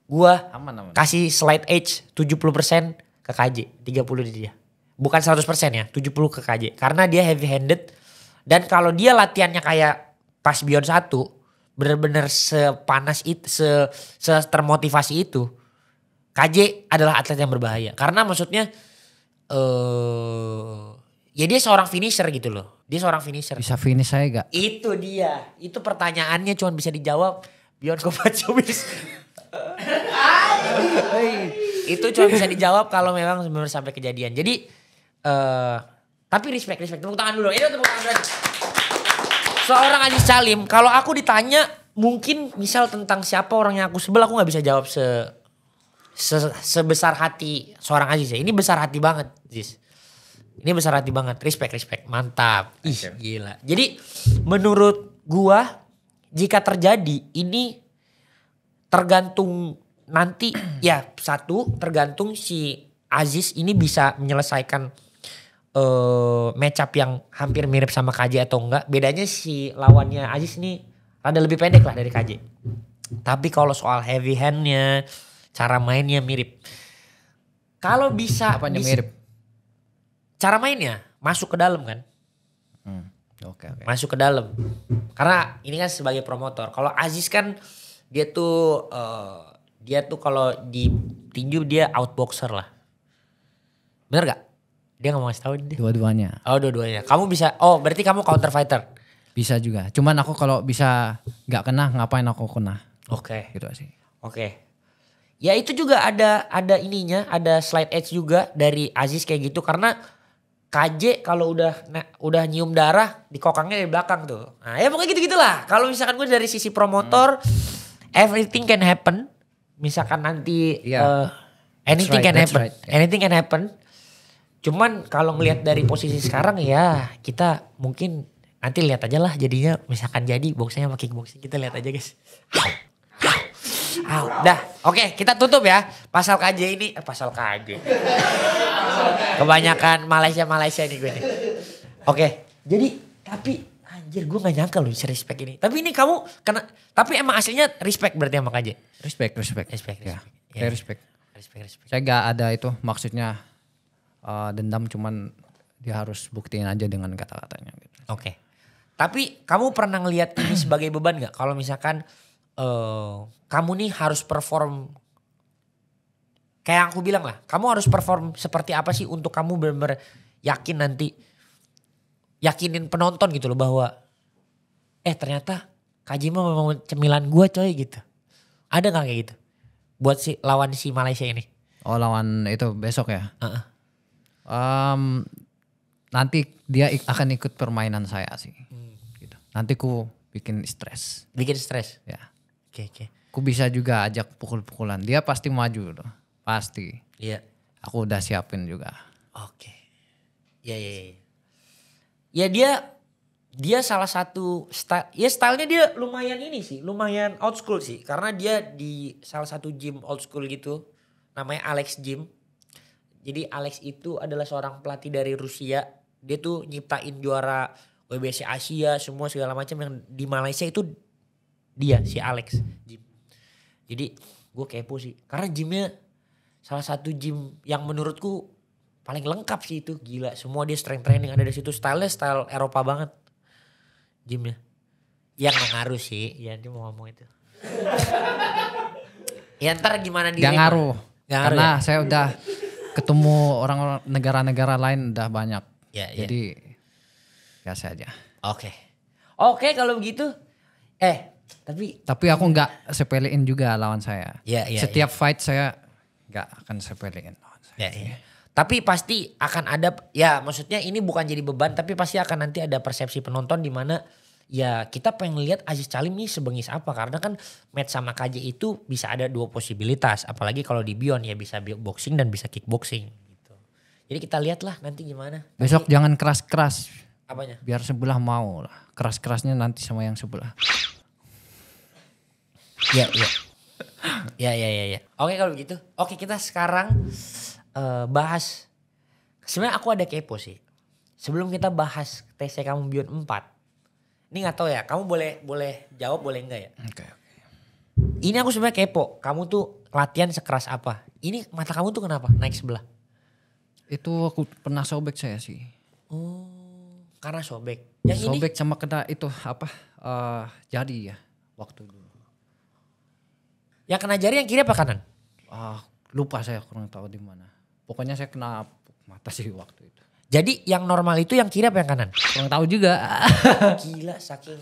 Gua Aman. kasih slide edge 70% ke KJ, 30 di dia. Bukan 100% ya, 70 ke KJ. Karena dia heavy handed. Dan kalau dia latihannya kayak pas Beyond 1, bener-bener sepanas itu, termotivasi itu. KJ adalah atlet yang berbahaya. Karena maksudnya ya dia seorang finisher gitu loh. Dia seorang finisher. Bisa finish saya gak? Itu dia. Itu pertanyaannya cuma bisa dijawab Beyond Combat Showbiz. Itu cuma bisa dijawab kalau memang benar sampai kejadian. Jadi tapi respect. Tepuk tangan dulu. Ini tepuk tangan dulu. Seorang Aziz Salim, kalau aku ditanya mungkin misal tentang siapa orang yang aku sebel, aku nggak bisa jawab sebesar hati seorang Aziz ya. Ini besar hati banget, Aziz. Ini besar hati banget. Respect. Mantap. Ih, gila. Jadi menurut gua jika terjadi ini tergantung nanti ya tergantung si Aziz ini bisa menyelesaikan match up yang hampir mirip sama KJ atau enggak. Bedanya si lawannya Aziz ini rada lebih pendek lah dari KJ. Tapi kalau soal heavy handnya, cara mainnya mirip. Kalau bisa Apanya mirip? Cara mainnya masuk ke dalam kan. Oke. Masuk ke dalam. Karena ini kan sebagai promotor. Kalau Aziz kan dia tuh kalau di tinju dia outboxer lah. Bener gak? Dia gak mau ngasih tau dia. Dua-duanya. Oh dua-duanya. Kamu bisa, berarti kamu counter fighter. Bisa juga. Cuman aku kalau bisa gak kena, ngapain aku kena. Oke. Gitu sih. Oke. Ya itu juga ada ininya, ada slide edge juga dari Aziz kayak gitu. Karena KJ kalau udah nyium darah di kokangnya dari belakang tuh. Nah ya pokoknya gitu-gitulah. Kalau misalkan gue dari sisi promotor, everything can happen. Misalkan nanti anything can happen. Right. Anything can happen. Cuman kalau ngelihat dari posisi sekarang ya kita mungkin nanti lihat aja lah jadinya. Misalkan jadi boxnya sama kickboxing kita lihat aja guys. Dah, oke kita tutup ya. Pasal KJ ini, pasal KJ. Kebanyakan Malaysia nih gue nih. Oke, jadi tapi anjir gue gak nyangka loh respect ini. Tapi ini kamu kena, tapi emang aslinya respect berarti sama KJ? Respect. Ya. Saya respect. Respect. Saya gak ada itu maksudnya dendam, cuman dia harus buktiin aja dengan kata-katanya gitu. Oke. Tapi kamu pernah ngelihat ini sebagai beban gak? Kalau misalkan kamu nih harus perform kayak yang aku bilang lah. Kamu harus perform seperti apa sih untuk kamu benar-benar yakin nanti yakinin penonton gitu loh bahwa ternyata KJ mah memang cemilan gue coy gitu. Ada gak kayak gitu? Buat lawan si Malaysia ini. Oh lawan itu besok ya? Heeh. Nanti dia akan ikut permainan saya sih. Gitu. Nanti ku bikin stres. Bikin stres? Ya. Oke. Ku bisa juga ajak pukul-pukulan. Dia pasti maju loh. Pasti. Iya. Aku udah siapin juga. Oke. Ya. Ya dia salah satu stylenya dia lumayan ini sih, lumayan old school sih. Karena dia di salah satu gym old school gitu, namanya Alex Gym. Jadi Alex itu adalah seorang pelatih dari Rusia. Dia tuh nyiptain juara WBC Asia, semua segala macam yang di Malaysia itu dia si Alex Gym. Jadi gue kepo sih, karena gymnya salah satu gym yang menurutku paling lengkap sih itu, gila. Semua dia strength training ada di situ, style Eropa banget. Gymnya yang ngaruh sih ya, dia mau ngomong itu. Ya ntar gimana dia? Gak ngaruh karena ya? saya udah ketemu orang negara-negara lain udah banyak. Ya. Jadi biasa aja. Oke kalau begitu. Tapi aku nggak sepelein juga lawan saya. Ya. Setiap fight saya nggak akan sepelein lawan saya. Ya. Tapi pasti akan ada, ya maksudnya ini bukan jadi beban, tapi pasti akan nanti ada persepsi penonton di mana ya kita pengen lihat Aziz Salim nih sebengis apa. Karena kan match sama KJ itu bisa ada 2 posibilitas. Apalagi kalau di Beyond ya bisa boxing dan bisa kickboxing gitu. Jadi kita lihatlah nanti gimana. Besok jangan keras-keras. Apanya? Biar sebelah mau lah. Keras-kerasnya nanti sama yang sebelah. Ya. Oke kalau begitu. Oke kita sekarang bahas. Sebenarnya aku ada kepo sih. Sebelum kita bahas TC kamu Beyond 4. Ini gak tahu ya, kamu boleh jawab boleh enggak ya? Oke. Ini aku sebenarnya kepo, kamu tuh latihan sekeras apa? Ini mata kamu tuh kenapa naik sebelah? Itu aku pernah sobek saya sih. Oh, karena sobek. Yang sobek ini? sama kena itu apa? Jadi ya waktu dulu. Yang kena jari yang kiri apa kanan? Lupa saya, kurang tahu di mana. Pokoknya saya kena mata sih waktu itu. Jadi yang normal itu yang kiri apa yang kanan? Kurang tahu juga. Gila saking.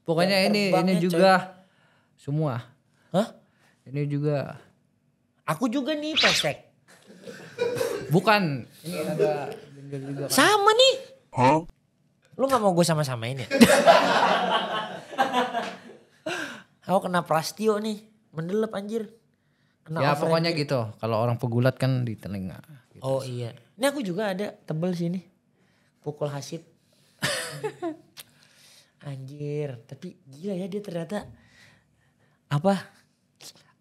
Pokoknya ini juga semua. Hah? Ini juga. Aku juga nih pesek. Bukan. Ini ada juga. Sama nih. Lu gak mau gue sama-samain ya? Aku kena plastio nih. Mendelep anjir. Ya pokoknya gitu. Kalau orang pegulat kan di telinga. Gitu. Oh iya. Ini aku juga ada tebel sini. Pukul hasid. Anjir. Tapi gila ya dia ternyata. Apa?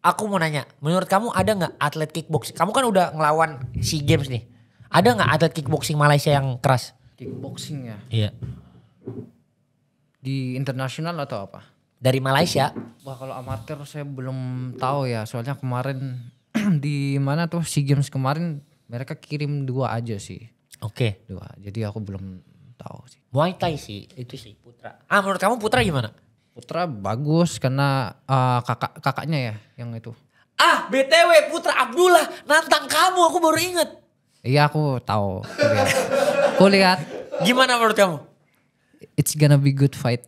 Aku mau nanya. Menurut kamu ada gak atlet kickboxing? Kamu kan udah ngelawan SEA Games nih. Ada gak atlet kickboxing Malaysia yang keras? Kickboxing ya? Iya. Di internasional atau apa? Dari Malaysia? Wah kalau amatir saya belum tahu ya. Soalnya kemarin di mana tuh SEA Games kemarin mereka kirim 2 aja sih. Oke. 2. Jadi aku belum tahu sih. Muay Thai sih itu sih Putra. Menurut kamu Putra gimana? Putra bagus karena kakaknya ya yang itu. BTW Putra Abdullah nantang kamu, aku baru inget. Iya aku tahu. Aku lihat. Gimana menurut kamu? It's gonna be good fight.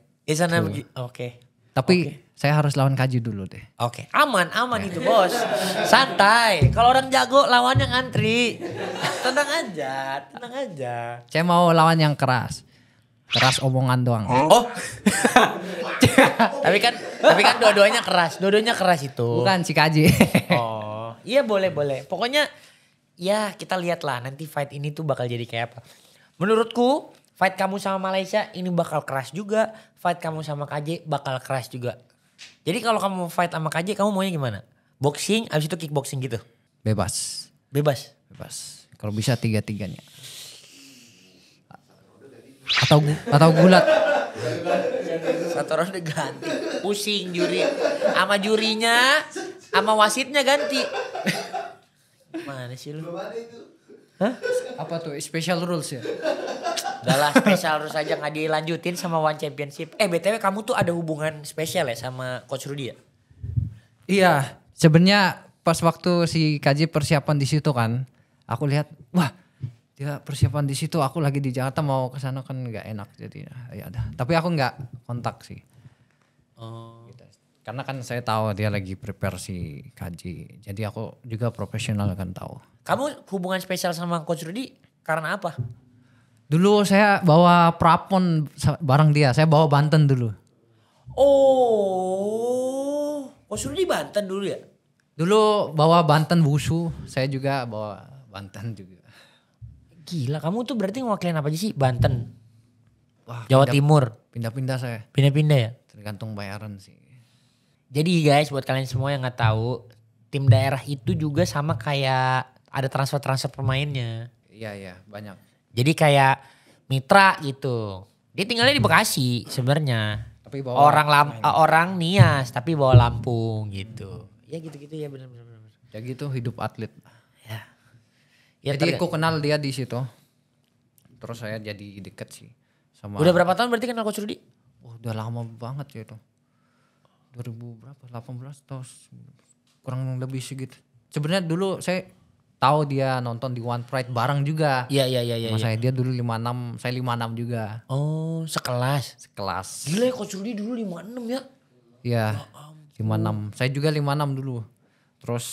Oke. Tapi saya harus lawan Kaji dulu deh. Oke. Aman itu bos. Santai. Kalau orang jago lawannya ngantri. Tenang aja. Saya mau lawan yang keras. Keras omongan doang. Oh. tapi kan dua-duanya keras. Dua-duanya keras itu. Bukan si Kaji. Oh. Iya boleh. Pokoknya ya kita lihatlah nanti fight ini tuh bakal jadi kayak apa. Menurutku fight kamu sama Malaysia ini bakal keras juga. Fight kamu sama KJ bakal keras juga. Jadi kalau kamu fight sama KJ kamu maunya gimana? Boxing abis itu kickboxing gitu? Bebas. Kalau bisa 3-3-nya. Atau gulat. Satu orang udah ganti. Pusing juri. Sama jurinya, sama wasitnya ganti. Mana sih lu? Hah? Apa tuh special rules ya? Udah lah spesial rules aja gak dilanjutin sama One Championship. BTW kamu tuh ada hubungan spesial ya sama Coach Rudy ya? Iya, sebenarnya pas waktu si KJ persiapan di situ kan, aku lihat, wah dia persiapan di situ, aku lagi di Jakarta mau ke sana kan nggak enak jadi ya udah. Tapi aku nggak kontak sih. Oh. Gitu. Karena kan saya tahu dia lagi prepare si KJ. Jadi aku juga profesional kan tahu. Kamu hubungan spesial sama Coach Rudy karena apa? Dulu saya bawa prapon bareng dia. Saya bawa Banten dulu. Oh, Coach Rudy Banten dulu ya? Dulu bawa Banten Wusu. Saya juga bawa Banten juga. Gila, kamu tuh berarti ngewakilin apa aja sih? Banten, Wah, Jawa Timur, pindah-pindah saya. pindah-pindah ya? Tergantung bayaran sih. Jadi guys, buat kalian semua yang nggak tahu, tim daerah itu juga sama kayak ada transfer pemainnya. Iya banyak. Jadi kayak mitra gitu. Dia tinggalnya di Bekasi sebenarnya. Tapi bawa Orang Nias tapi bawa Lampung gitu. Ya gitu-gitu ya benar. ya gitu hidup atlet. Ya, Jadi aku kenal dia di situ. Terus saya jadi deket sih sama. Udah berapa tahun berarti kenal Coach Rudy? Oh, udah lama banget ya itu. 2000 berapa? 18 tahun. Kurang lebih segitu. Sebenarnya dulu saya tahu dia nonton di One Pride bareng juga. Iya. Sama saya dia dulu 56, saya 56 juga. Oh, sekelas. Sekelas. Gila ya Coach Rudy dulu 56 ya. Iya. 56. Saya juga 56 dulu. Terus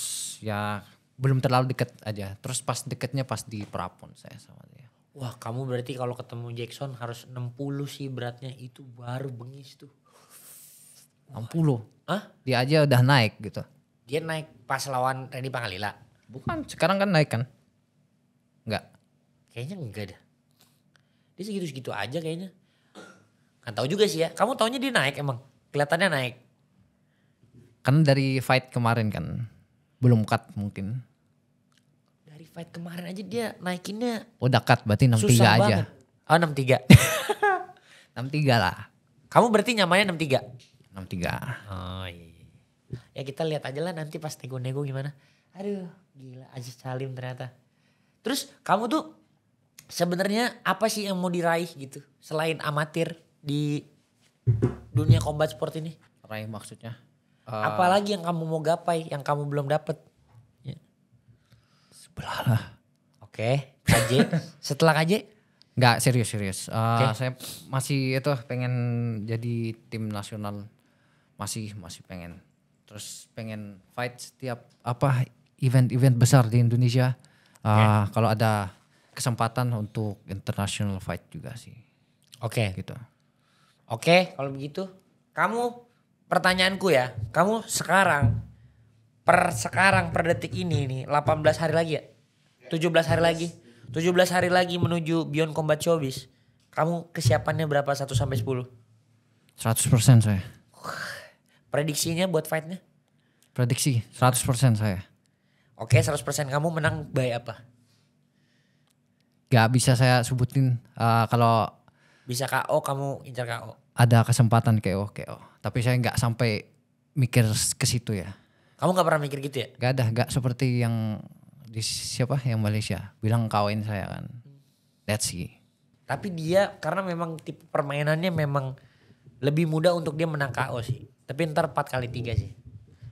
ya belum terlalu deket aja. Terus pas deketnya pas di Prapon saya sama dia. Wah, kamu berarti kalau ketemu Jackson harus 60 sih beratnya, itu baru bengis tuh. 60. Hah? Dia aja udah naik gitu. Dia naik pas lawan Randy Pangalila. Bukan, sekarang kan naik kan? Enggak. Kayaknya enggak dah. Dia segitu-segitu aja kayaknya. Kan tahu juga sih ya. Kamu taunya dia naik emang. Kelihatannya naik. Kan dari fight kemarin kan belum cut mungkin. Dari fight kemarin aja dia naikinnya Udah cut berarti 63 susah aja. banget. Oh 63. 63 lah. Kamu berarti nyamanya 63? 63. Oh iya. Ya kita lihat aja lah nanti pas nego-nego gimana. Aduh gila Aziz Salim ternyata. Terus kamu tuh sebenarnya apa sih yang mau diraih gitu selain amatir di dunia combat sport ini? Raih maksudnya. Apalagi yang kamu mau gapai yang kamu belum dapet? Ya. Sebelah lah. Oke, KJ. Setelah KJ? Enggak, serius. Oke. Saya masih itu pengen jadi tim nasional. Masih pengen. Terus pengen fight setiap event-event besar di Indonesia. Kalau ada kesempatan untuk international fight juga sih. Oke. Gitu. Oke, kalau begitu kamu pertanyaanku ya, kamu sekarang per detik ini nih 18 hari lagi ya? 17 hari lagi. 17 hari lagi menuju Beyond Combat Showbiz. Kamu kesiapannya berapa 1 sampai 10? 100% saya. Prediksinya buat fightnya? Prediksi 100% saya. Oke, 100% kamu menang by apa? Gak bisa saya sebutin kalau Bisa KO kamu incar KO. ada kesempatan KO. Tapi saya nggak sampai mikir ke situ ya. Kamu gak pernah mikir gitu ya? Gak seperti yang di yang Malaysia bilang kawin saya kan. Let's see. Tapi dia karena memang tipe permainannya memang lebih mudah untuk dia menang KO sih. Tapi ntar 4x3 sih.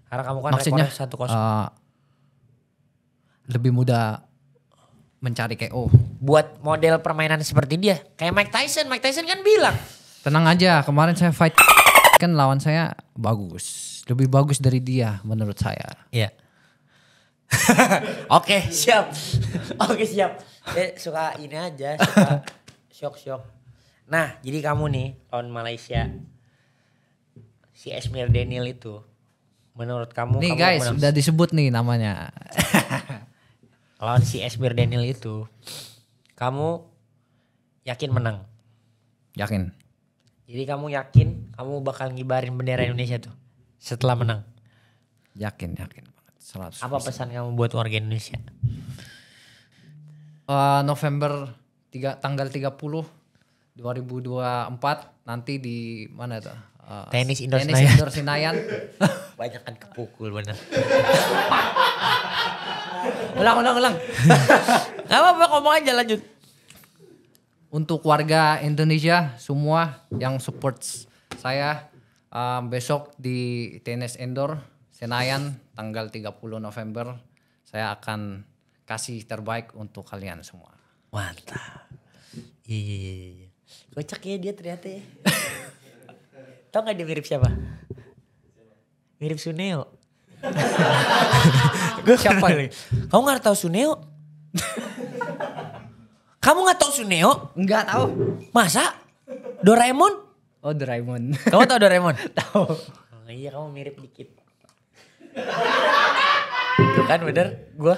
Karena kamu kan Maksudnya rekornya 1-0. lebih mudah mencari KO. Buat model permainan seperti dia. Kayak Mike Tyson kan bilang. Tenang aja, kemarin saya fight kan lawan saya bagus. Lebih bagus dari dia menurut saya. Iya. Oke, siap. Oke, siap. Suka ini aja, suka syok. Nah, jadi kamu nih lawan Malaysia. Si Esmir Daniel itu menurut kamu Nih kamu guys, udah disebut nih namanya. lawan si Esmir Daniel itu kamu yakin menang? Yakin. Jadi kamu yakin kamu bakal ngibarin bendera Indonesia tuh setelah menang? Yakin banget. 100%. Apa pesan kamu buat warga Indonesia? November tanggal 30 2024 nanti di mana tuh? Tenis Indoor Senayan. Banyak kan kepukul bener. ulang. Gak apa-apa ngomong aja lanjut. Untuk warga Indonesia semua yang support saya besok di Tenis Indoor Senayan tanggal 30 November saya akan kasih terbaik untuk kalian semua. Mantap. Iya. Kocak ya dia ternyata ya. Tau gak dia mirip siapa? Mirip Suneo. Siapa nih? Kamu gak tahu Suneo? Kamu gak tahu Suneo? Enggak tahu. Masa? Doraemon? Oh, Doraemon. Kamu tahu Doraemon? Tahu. Oh, iya kamu mirip dikit. Tuh kan bener gue.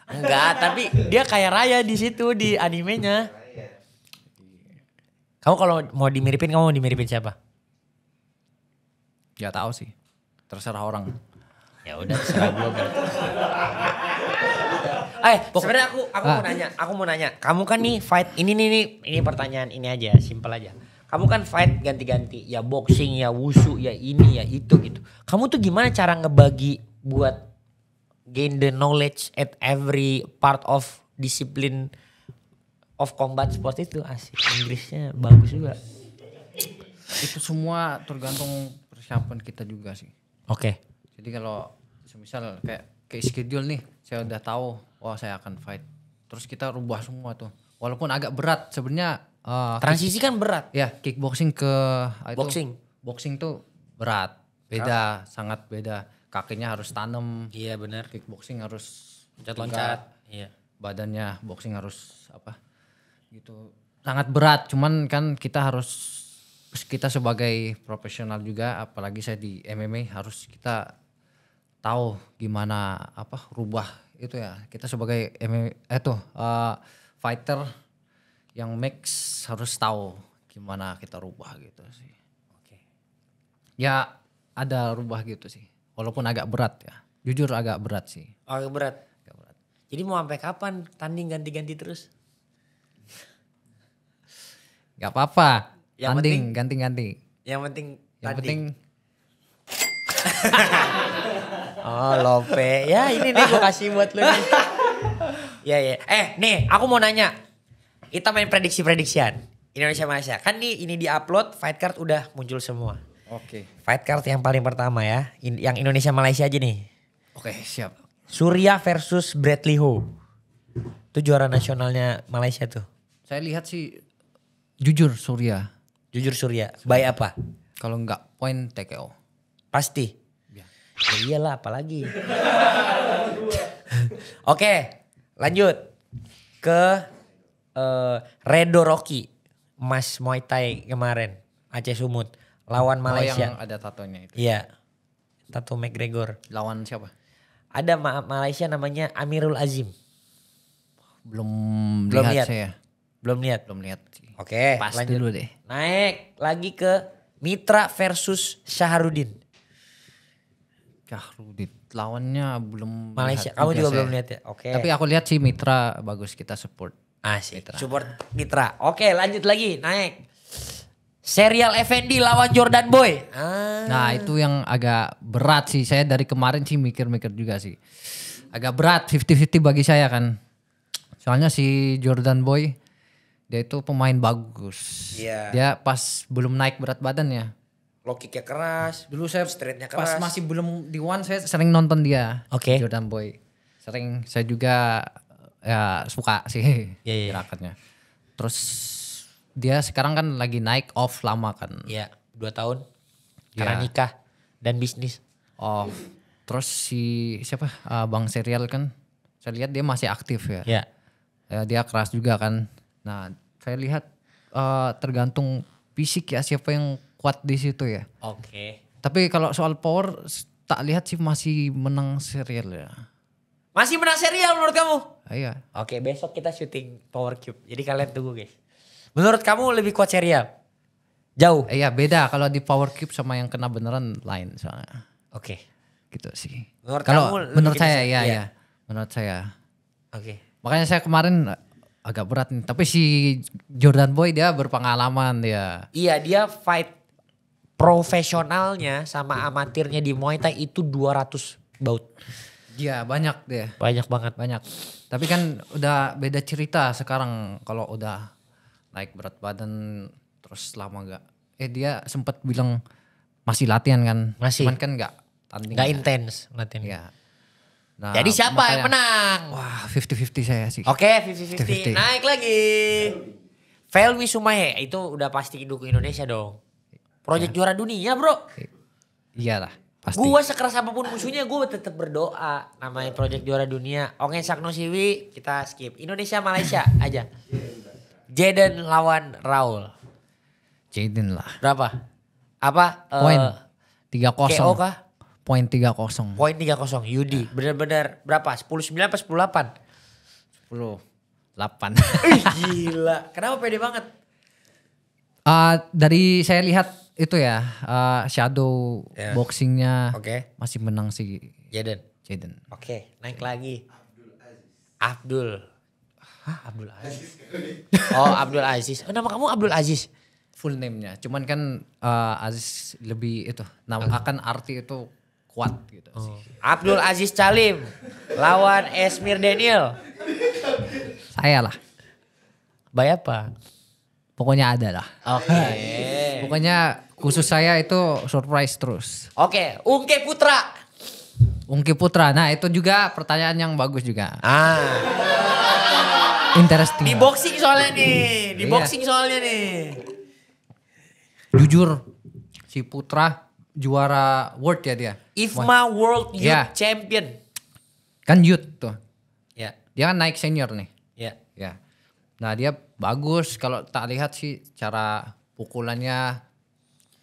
Enggak, tapi dia kayak Raya di situ di animenya. Kamu kalau mau dimiripin kamu mau dimiripin siapa? Gak tahu sih. Terserah orang. Ya udah terserah gue berarti. Sebenarnya aku mau nanya. Kamu kan nih fight ini pertanyaan ini aja, simpel aja. Kamu kan fight ganti-ganti, ya boxing, ya wushu, ya ini, ya itu gitu. Kamu tuh gimana cara ngebagi buat gain the knowledge at every part of discipline of combat sport itu? Asik, Inggrisnya bagus juga. Itu semua tergantung persiapan kita juga sih. Oke. Jadi kalau misal kayak schedule nih, saya udah tahu, saya akan fight. Terus kita rubah semua tuh. Walaupun agak berat sebenarnya. Transisi kan berat. Ya, kickboxing ke Boxing tuh berat. Beda, sangat beda. Kakinya harus tanem. Iya benar. Kickboxing harus loncat-loncat. Iya. Badannya boxing harus gitu. Sangat berat, cuman kan kita sebagai profesional juga, apalagi saya di MMA, harus kita tahu gimana rubah itu ya. Kita sebagai fighter yang mix harus tahu gimana kita rubah gitu sih. Oke. Ya ada rubah gitu sih. Walaupun agak berat ya. Jujur agak berat sih. Agak berat. Jadi mau sampai kapan tanding ganti-ganti terus? Gak apa-apa. Yang Tanding ganti-ganti. Yang penting Yang penting oh Lope. Ya ini nih gue kasih buat lu nih. Ya. Nih aku mau nanya. Kita main prediksi-prediksian. Indonesia-Malaysia. Kan nih ini di-upload, fight card udah muncul semua. Oke. Fight card yang paling pertama ya. Yang Indonesia-Malaysia aja nih. Oke, siap. Surya versus Bradley Ho. Itu juara nasionalnya Malaysia tuh. Saya lihat sih jujur Surya. Jujur Surya. By apa? Kalau enggak poin TKO. Pasti. Ya. Ya iyalah apalagi. Oke, lanjut ke Redo Rocky, Mas Muay Thai kemarin, Aceh Sumut lawan Malaysia. Yang ada tatonya itu. Iya, tato McGregor. Lawan siapa? Ada Malaysia namanya Amirul Azim. Belum lihat. lihat saya. Belum lihat. Sih. Oke, Pas lanjut dulu deh. Naik lagi ke Mitra versus Syahrudin. Syahrudin lawannya belum Malaysia. lihat Kamu juga saya. belum lihat ya? Oke. Tapi aku lihat sih Mitra bagus, kita support. Asik. Mitra. Support Mitra. Oke, lanjut lagi. Naik. Serial Effendi lawan Jordan Boy. Nah itu yang agak berat sih. Saya dari kemarin sih mikir-mikir juga sih. Agak berat 50-50 bagi saya kan. Soalnya si Jordan Boy dia itu pemain bagus. Iya. Dia pas belum naik berat badannya. Low kicknya keras. Dulu saya Streetnya pas keras. masih belum di One saya sering nonton dia. Oke. Jordan Boy. Sering saya juga ya suka sih Iya. gerakannya. Terus dia sekarang kan lagi naik off lama kan. Iya, 2 tahun. Karena Iya. nikah dan bisnis. Off. Terus si siapa Bang Serial kan saya lihat dia masih aktif ya. Iya. Ya, dia keras juga kan. Nah saya lihat tergantung fisik ya siapa yang kuat di situ ya. Oke. Tapi kalau soal power tak lihat sih masih menang Serial ya. Masih menang serial menurut kamu? Iya. Oke, besok kita syuting Power Cube. Jadi kalian tunggu guys. Menurut kamu lebih kuat serial? Jauh? Iya beda kalau di Power Cube sama yang kena beneran lain soalnya. Oke. Gitu sih. Menurut Kalau kamu lebih menurut saya bisa- ya iya. ya. Menurut saya. Oke. Makanya saya kemarin agak berat nih. Tapi si Jordan Boy dia berpengalaman dia. Iya, dia fight profesionalnya sama amatirnya di Muay Thai itu 200 baut. Iya banyak dia. Banyak banget. Banyak. Tapi kan udah beda cerita sekarang kalau udah naik berat badan terus lama gak. Dia sempat bilang masih latihan kan. Masih. Cuman kan gak tanding. Gak intens latihan. Iya. Nah, Jadi siapa makanya- yang menang? Wah 50-50 saya sih. Oke, 50-50. 50-50. Naik lagi. Felmi Sumahe itu udah pasti dukung Indonesia dong. Project juara dunia, Bro. Iyalah pasti. Gua sekeras apapun musuhnya, gue tetap berdoa. Namanya Project juara dunia. Oke, Sakno Siwi kita skip. Indonesia Malaysia aja. Jaden lawan Raul. Jaden lah. Berapa? Apa? Poin KO 3-0. kah? Poin 3-0. Poin 3-0. Yudi. Bener-bener berapa? 10-9 apa 10-8? 10-8. Ih, gila. Kenapa pede banget? Dari saya lihat itu ya shadow Ya. boxingnya Oke. masih menang si Jaden. Jaden. Oke, naik lagi. Abdul. Hah, Abdul Aziz. Oh, Abdul Aziz. Oh, nama kamu Abdul Aziz. Full name-nya. Cuman kan Aziz lebih itu. Akan arti itu kuat gitu. Abdul Aziz Calim lawan Esmir Daniel. Saya lah. Bay apa? Pokoknya ada lah. Oke. Pokoknya khusus saya itu surprise terus. Oke, Ungke Putra. Ungki Putra. Nah itu juga pertanyaan yang bagus juga. Interesting. Di boxing soalnya nih. Di Iya. boxing soalnya nih. Jujur si Putra juara world ya dia. IFMA World Youth Ya. Champion. Kan youth tuh. Ya, Dia kan naik senior nih. ya. Ya. Nah dia bagus kalau tak lihat sih cara pukulannya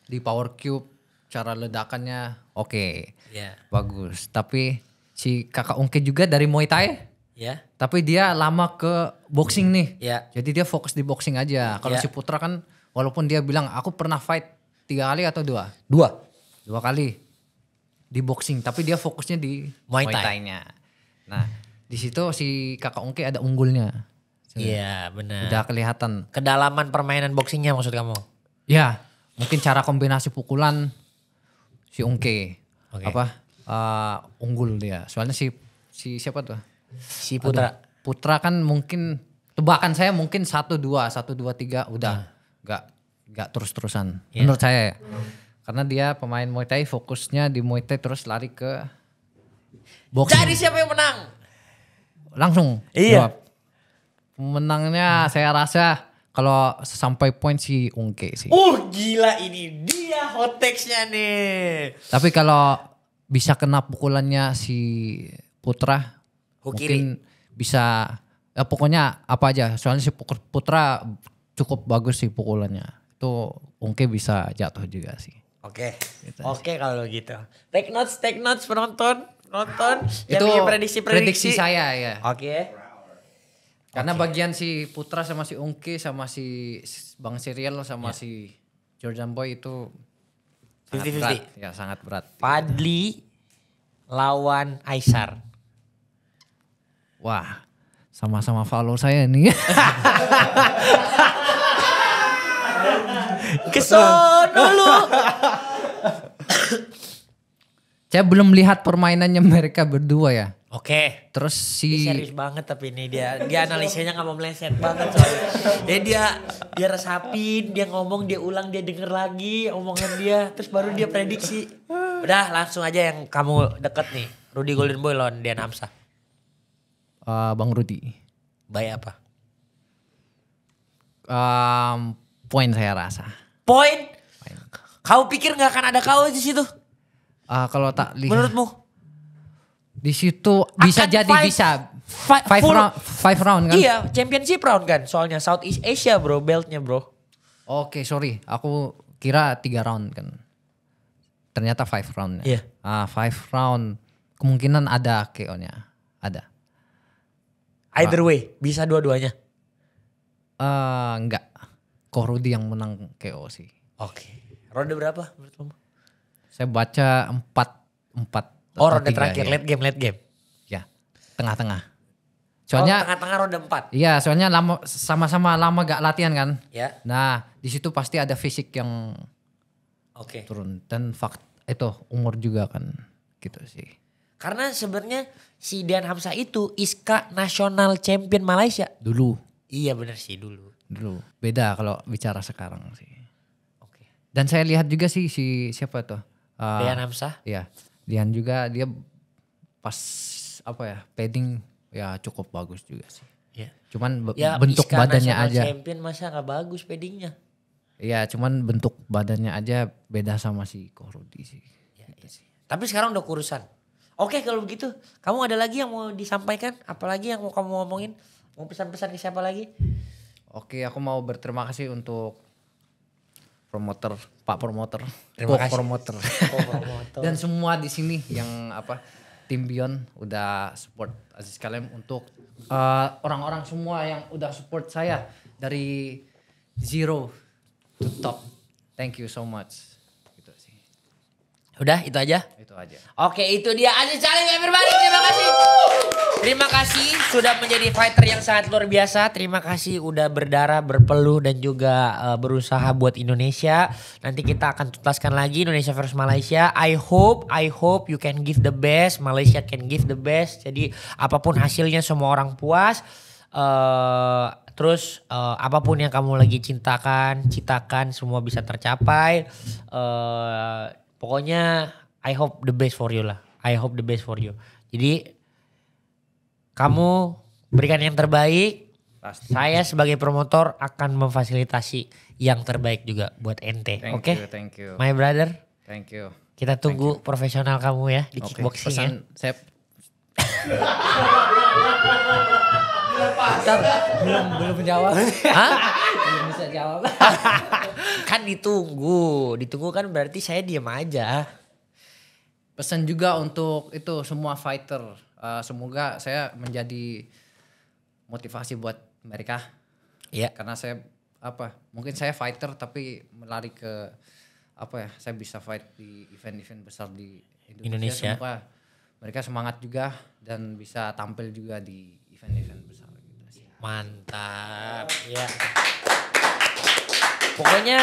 di power cube, cara ledakannya oke. Ya. Bagus. Tapi si kakak Ungke juga dari Muay Thai. Ya. Tapi dia lama ke boxing nih. Ya. Jadi dia fokus di boxing aja. Kalau Ya. si Putra kan walaupun dia bilang aku pernah fight 3 kali atau 2? 2 kali di boxing. Tapi dia fokusnya di Muay Muay Thai. Thai-nya. Nah di situ si kakak Ungke ada unggulnya. Iya, benar. Udah kelihatan. Kedalaman permainan boxingnya maksud kamu? Ya mungkin cara kombinasi pukulan si Ungke. Oke. Unggul dia. Soalnya si siapa tuh? Si Putra. Putra kan mungkin tebakan saya mungkin 1-2, 1-2-3 udah nggak terus-terusan Iya. menurut saya ya. Karena dia pemain Muay Thai fokusnya di Muay Thai terus lari ke boxing. Jadi siapa yang menang? Langsung Iya. jawab. Pemenangnya saya rasa kalau sampai poin si Ungke sih. Gila ini dia hot takes-nya nih. Tapi kalau bisa kena pukulannya si Putra Hook mungkin bisa ya pokoknya apa aja. Soalnya si Putra cukup bagus sih pukulannya. Itu Ungke bisa jatuh juga sih. Oke. Oke kalau gitu. Take notes penonton. Nonton. Yang Itu bikin prediksi prediksi. saya ya. Oke. Karena bagian si Putra sama si Ungke sama si Bang Serial sama si Jordan Boy itu sangat 50-50. berat. Ya sangat berat. Padli lawan Aisar. Wah sama-sama follow saya nih. Kesono lu. Saya belum lihat permainannya mereka berdua ya. Oke. Terus Ini si serius banget tapi ini dia analisanya nggak mau meleset banget soalnya. Jadi dia resapin, dia ngomong, dia ulang, dia denger lagi omongan dia, terus baru dia prediksi. Udah langsung aja yang kamu deket nih. Rudy Golden Boy lawan Dian Hamzah. Bang Rudi. Baik apa? Poin saya rasa. Poin? Kau pikir nggak akan ada kau di situ? Kalau tak lihat Menurutmu? di situ bisa Akan jadi five round kan? Iya, championship round kan. Soalnya Southeast Asia bro, beltnya bro. Oke, sorry. Aku kira 3 round kan. Ternyata 5 round. Iya. 5 round. Kemungkinan ada KO-nya. Ada. Either way, bisa dua-duanya. Enggak. Kok Rudy yang menang KO sih. Oke. Ronde berapa menurut kamu? Saya baca 4. Oh atau ronde 3, terakhir, ya. late game. Ya, tengah-tengah. Soalnya Soalnya, tengah-tengah ronde 4. iya, soalnya sama-sama lama gak latihan kan. Ya. Nah, di situ pasti ada fisik yang Oke. turun dan itu umur juga kan, gitu sih. Karena sebenarnya si Dian Hamzah itu ISKA National Champion Malaysia. Dulu Iya benar sih dulu. beda kalau bicara sekarang sih. Oke. Dan saya lihat juga sih si siapa tuh? Dian Hamzah. Iya, Dian juga dia pas apa ya, padding ya cukup bagus juga sih. Ya. Cuman Ya, bentuk Iska badannya National aja. Champion masa gak bagus paddingnya. Iya, cuman bentuk badannya aja beda sama si Korudi sih. Ya, iya. Tapi sekarang udah kurusan. Oke kalau begitu, kamu ada lagi yang mau disampaikan? Apalagi yang mau kamu ngomongin? Mau pesan-pesan ke siapa lagi? Oke, aku mau berterima kasih untuk Pak promoter, Terima kasih. promoter. Dan semua di sini yang tim Bion udah support Aziz Kalem untuk orang-orang semua yang udah support saya dari zero to top. Thank you so much. Gitu sih. Udah itu aja? Itu aja. Oke itu dia Aziz Kalem everybody. Terima kasih. Terima kasih sudah menjadi fighter yang sangat luar biasa. Terima kasih udah berdarah, berpeluh dan juga berusaha buat Indonesia. Nanti kita akan tuntaskan lagi Indonesia versus Malaysia. I hope you can give the best. Malaysia can give the best. Jadi apapun hasilnya semua orang puas. Terus apapun yang kamu lagi citakan semua bisa tercapai. Pokoknya I hope the best for you lah. I hope the best for you. Jadi kamu berikan yang terbaik. Pasti. Saya sebagai promotor akan memfasilitasi yang terbaik juga buat ente. Oke? Thank you. My brother. Thank you. Kita tunggu profesional kamu ya di Oke, kickboxing ya. pesan saya belum menjawab. Hah? Belum bisa jawab. Kan ditunggu. Ditunggu kan berarti saya diam aja. Pesan juga untuk itu semua fighter. Semoga saya menjadi motivasi buat mereka. Iya. Karena saya mungkin saya fighter tapi melari ke saya bisa fight di event-event besar di Indonesia. Semoga mereka semangat juga dan bisa tampil juga di event-event besar gitu. Mantap. Ya. Pokoknya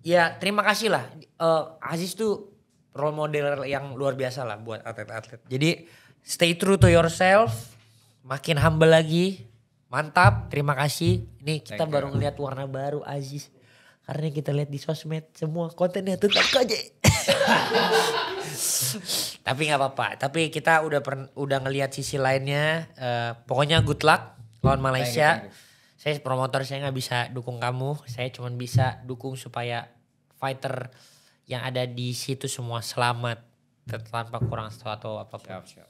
ya terima kasih lah. Aziz tuh role model yang luar biasa lah buat atlet-atlet. Jadi stay true to yourself. Makin humble lagi. Mantap, terima kasih. Ini kita baru ngeliat warna baru Aziz. Karena kita lihat di sosmed semua kontennya tetap aja. Tapi nggak apa-apa. Tapi kita udah ngelihat sisi lainnya. Pokoknya good luck lawan Malaysia. Thank you. Saya promotor, saya nggak bisa dukung kamu. Saya cuma bisa dukung supaya fighter yang ada di situ semua selamat tanpa kurang sesuatu apapun. Siap.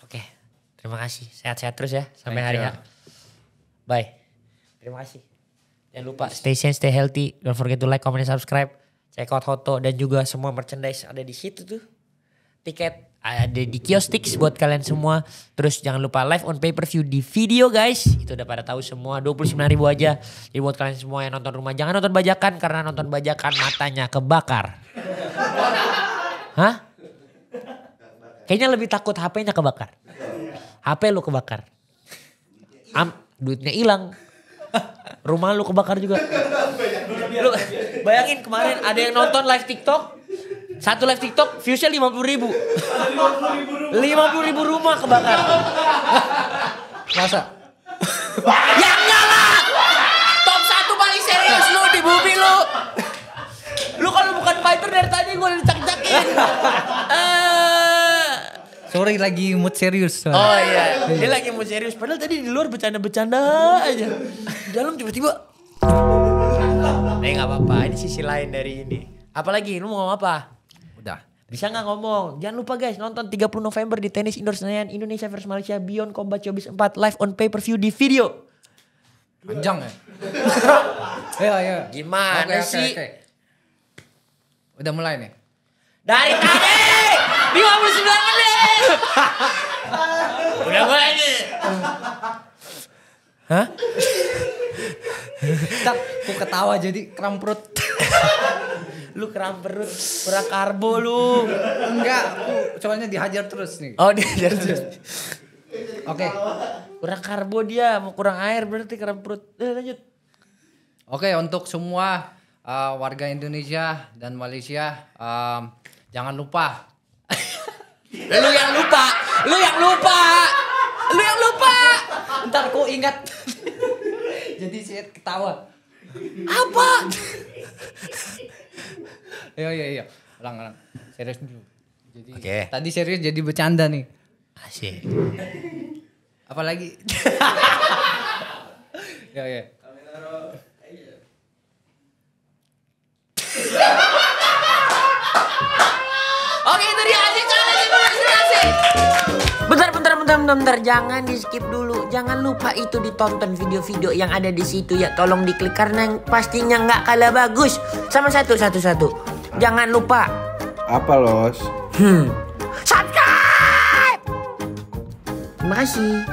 Oke, terima kasih. Sehat-sehat terus ya sampai Thank hari you. H. Bye. Terima kasih. Jangan lupa stay safe, stay healthy. Don't forget to like, comment, and subscribe. Check out Hoto dan juga semua merchandise ada di situ tuh. Tiket ada di Kiostix buat kalian semua. Terus jangan lupa live on pay-per-view di video guys. Itu udah pada tahu semua 29.000 aja. Jadi buat kalian semua yang nonton rumah jangan nonton bajakan karena nonton bajakan matanya kebakar. Hah? Kayaknya lebih takut HP-nya kebakar. HP lu kebakar. Duitnya hilang. Rumah lu kebakar juga. Lu bayangin kemarin ada yang nonton live TikTok. Satu live TikTok viewsnya 50.000. 50.000 rumah kebakar. Masa? Ya enggak lah. Top 1 paling serius lu di bumi lu. Lu kalau bukan fighter dari tadi gue udah dicak-cakin. Sorry lagi mood serius. Oh iya, dia lagi mau serius. Padahal tadi di luar bercanda-bercanda aja. Di dalam tiba-tiba. Gak apa-apa, ini sisi lain dari ini. Apalagi, lu mau ngomong apa? Udah. Bisa gak ngomong? Jangan lupa guys, nonton 30 November di Tenis Indoor Senayan Indonesia vs Malaysia Beyond Combat Showbiz 4 live on pay-per-view di video. Panjang ya? Ayo. Gimana sih? Oke. Udah mulai nih. Dari tadi 59 menit. Udah mulai nih. Hah? Ntar aku ketawa jadi kram perut. Lu kram perut, kurang karbo lu. Enggak, aku soalnya dihajar terus nih. Oh dia terus. Oke. Kurang karbo dia, mau kurang air berarti kram perut. Lanjut. Oke, untuk semua warga Indonesia dan Malaysia, jangan lupa. Lu yang lupa. Ntar aku ingat. Jadi saya ketawa. Apa? Iya. Ulang. Serius dulu. Jadi Oke. tadi serius jadi bercanda nih. Asik. Apalagi? Ya ya. Oke, itu dia asik kali asik. Bentar. Jangan di skip dulu. Jangan lupa itu ditonton video-video yang ada di situ ya. Tolong diklik karena pastinya nggak kalah bagus. Sama satu. Jangan lupa. Apa Los? Subscribe. Terima kasih.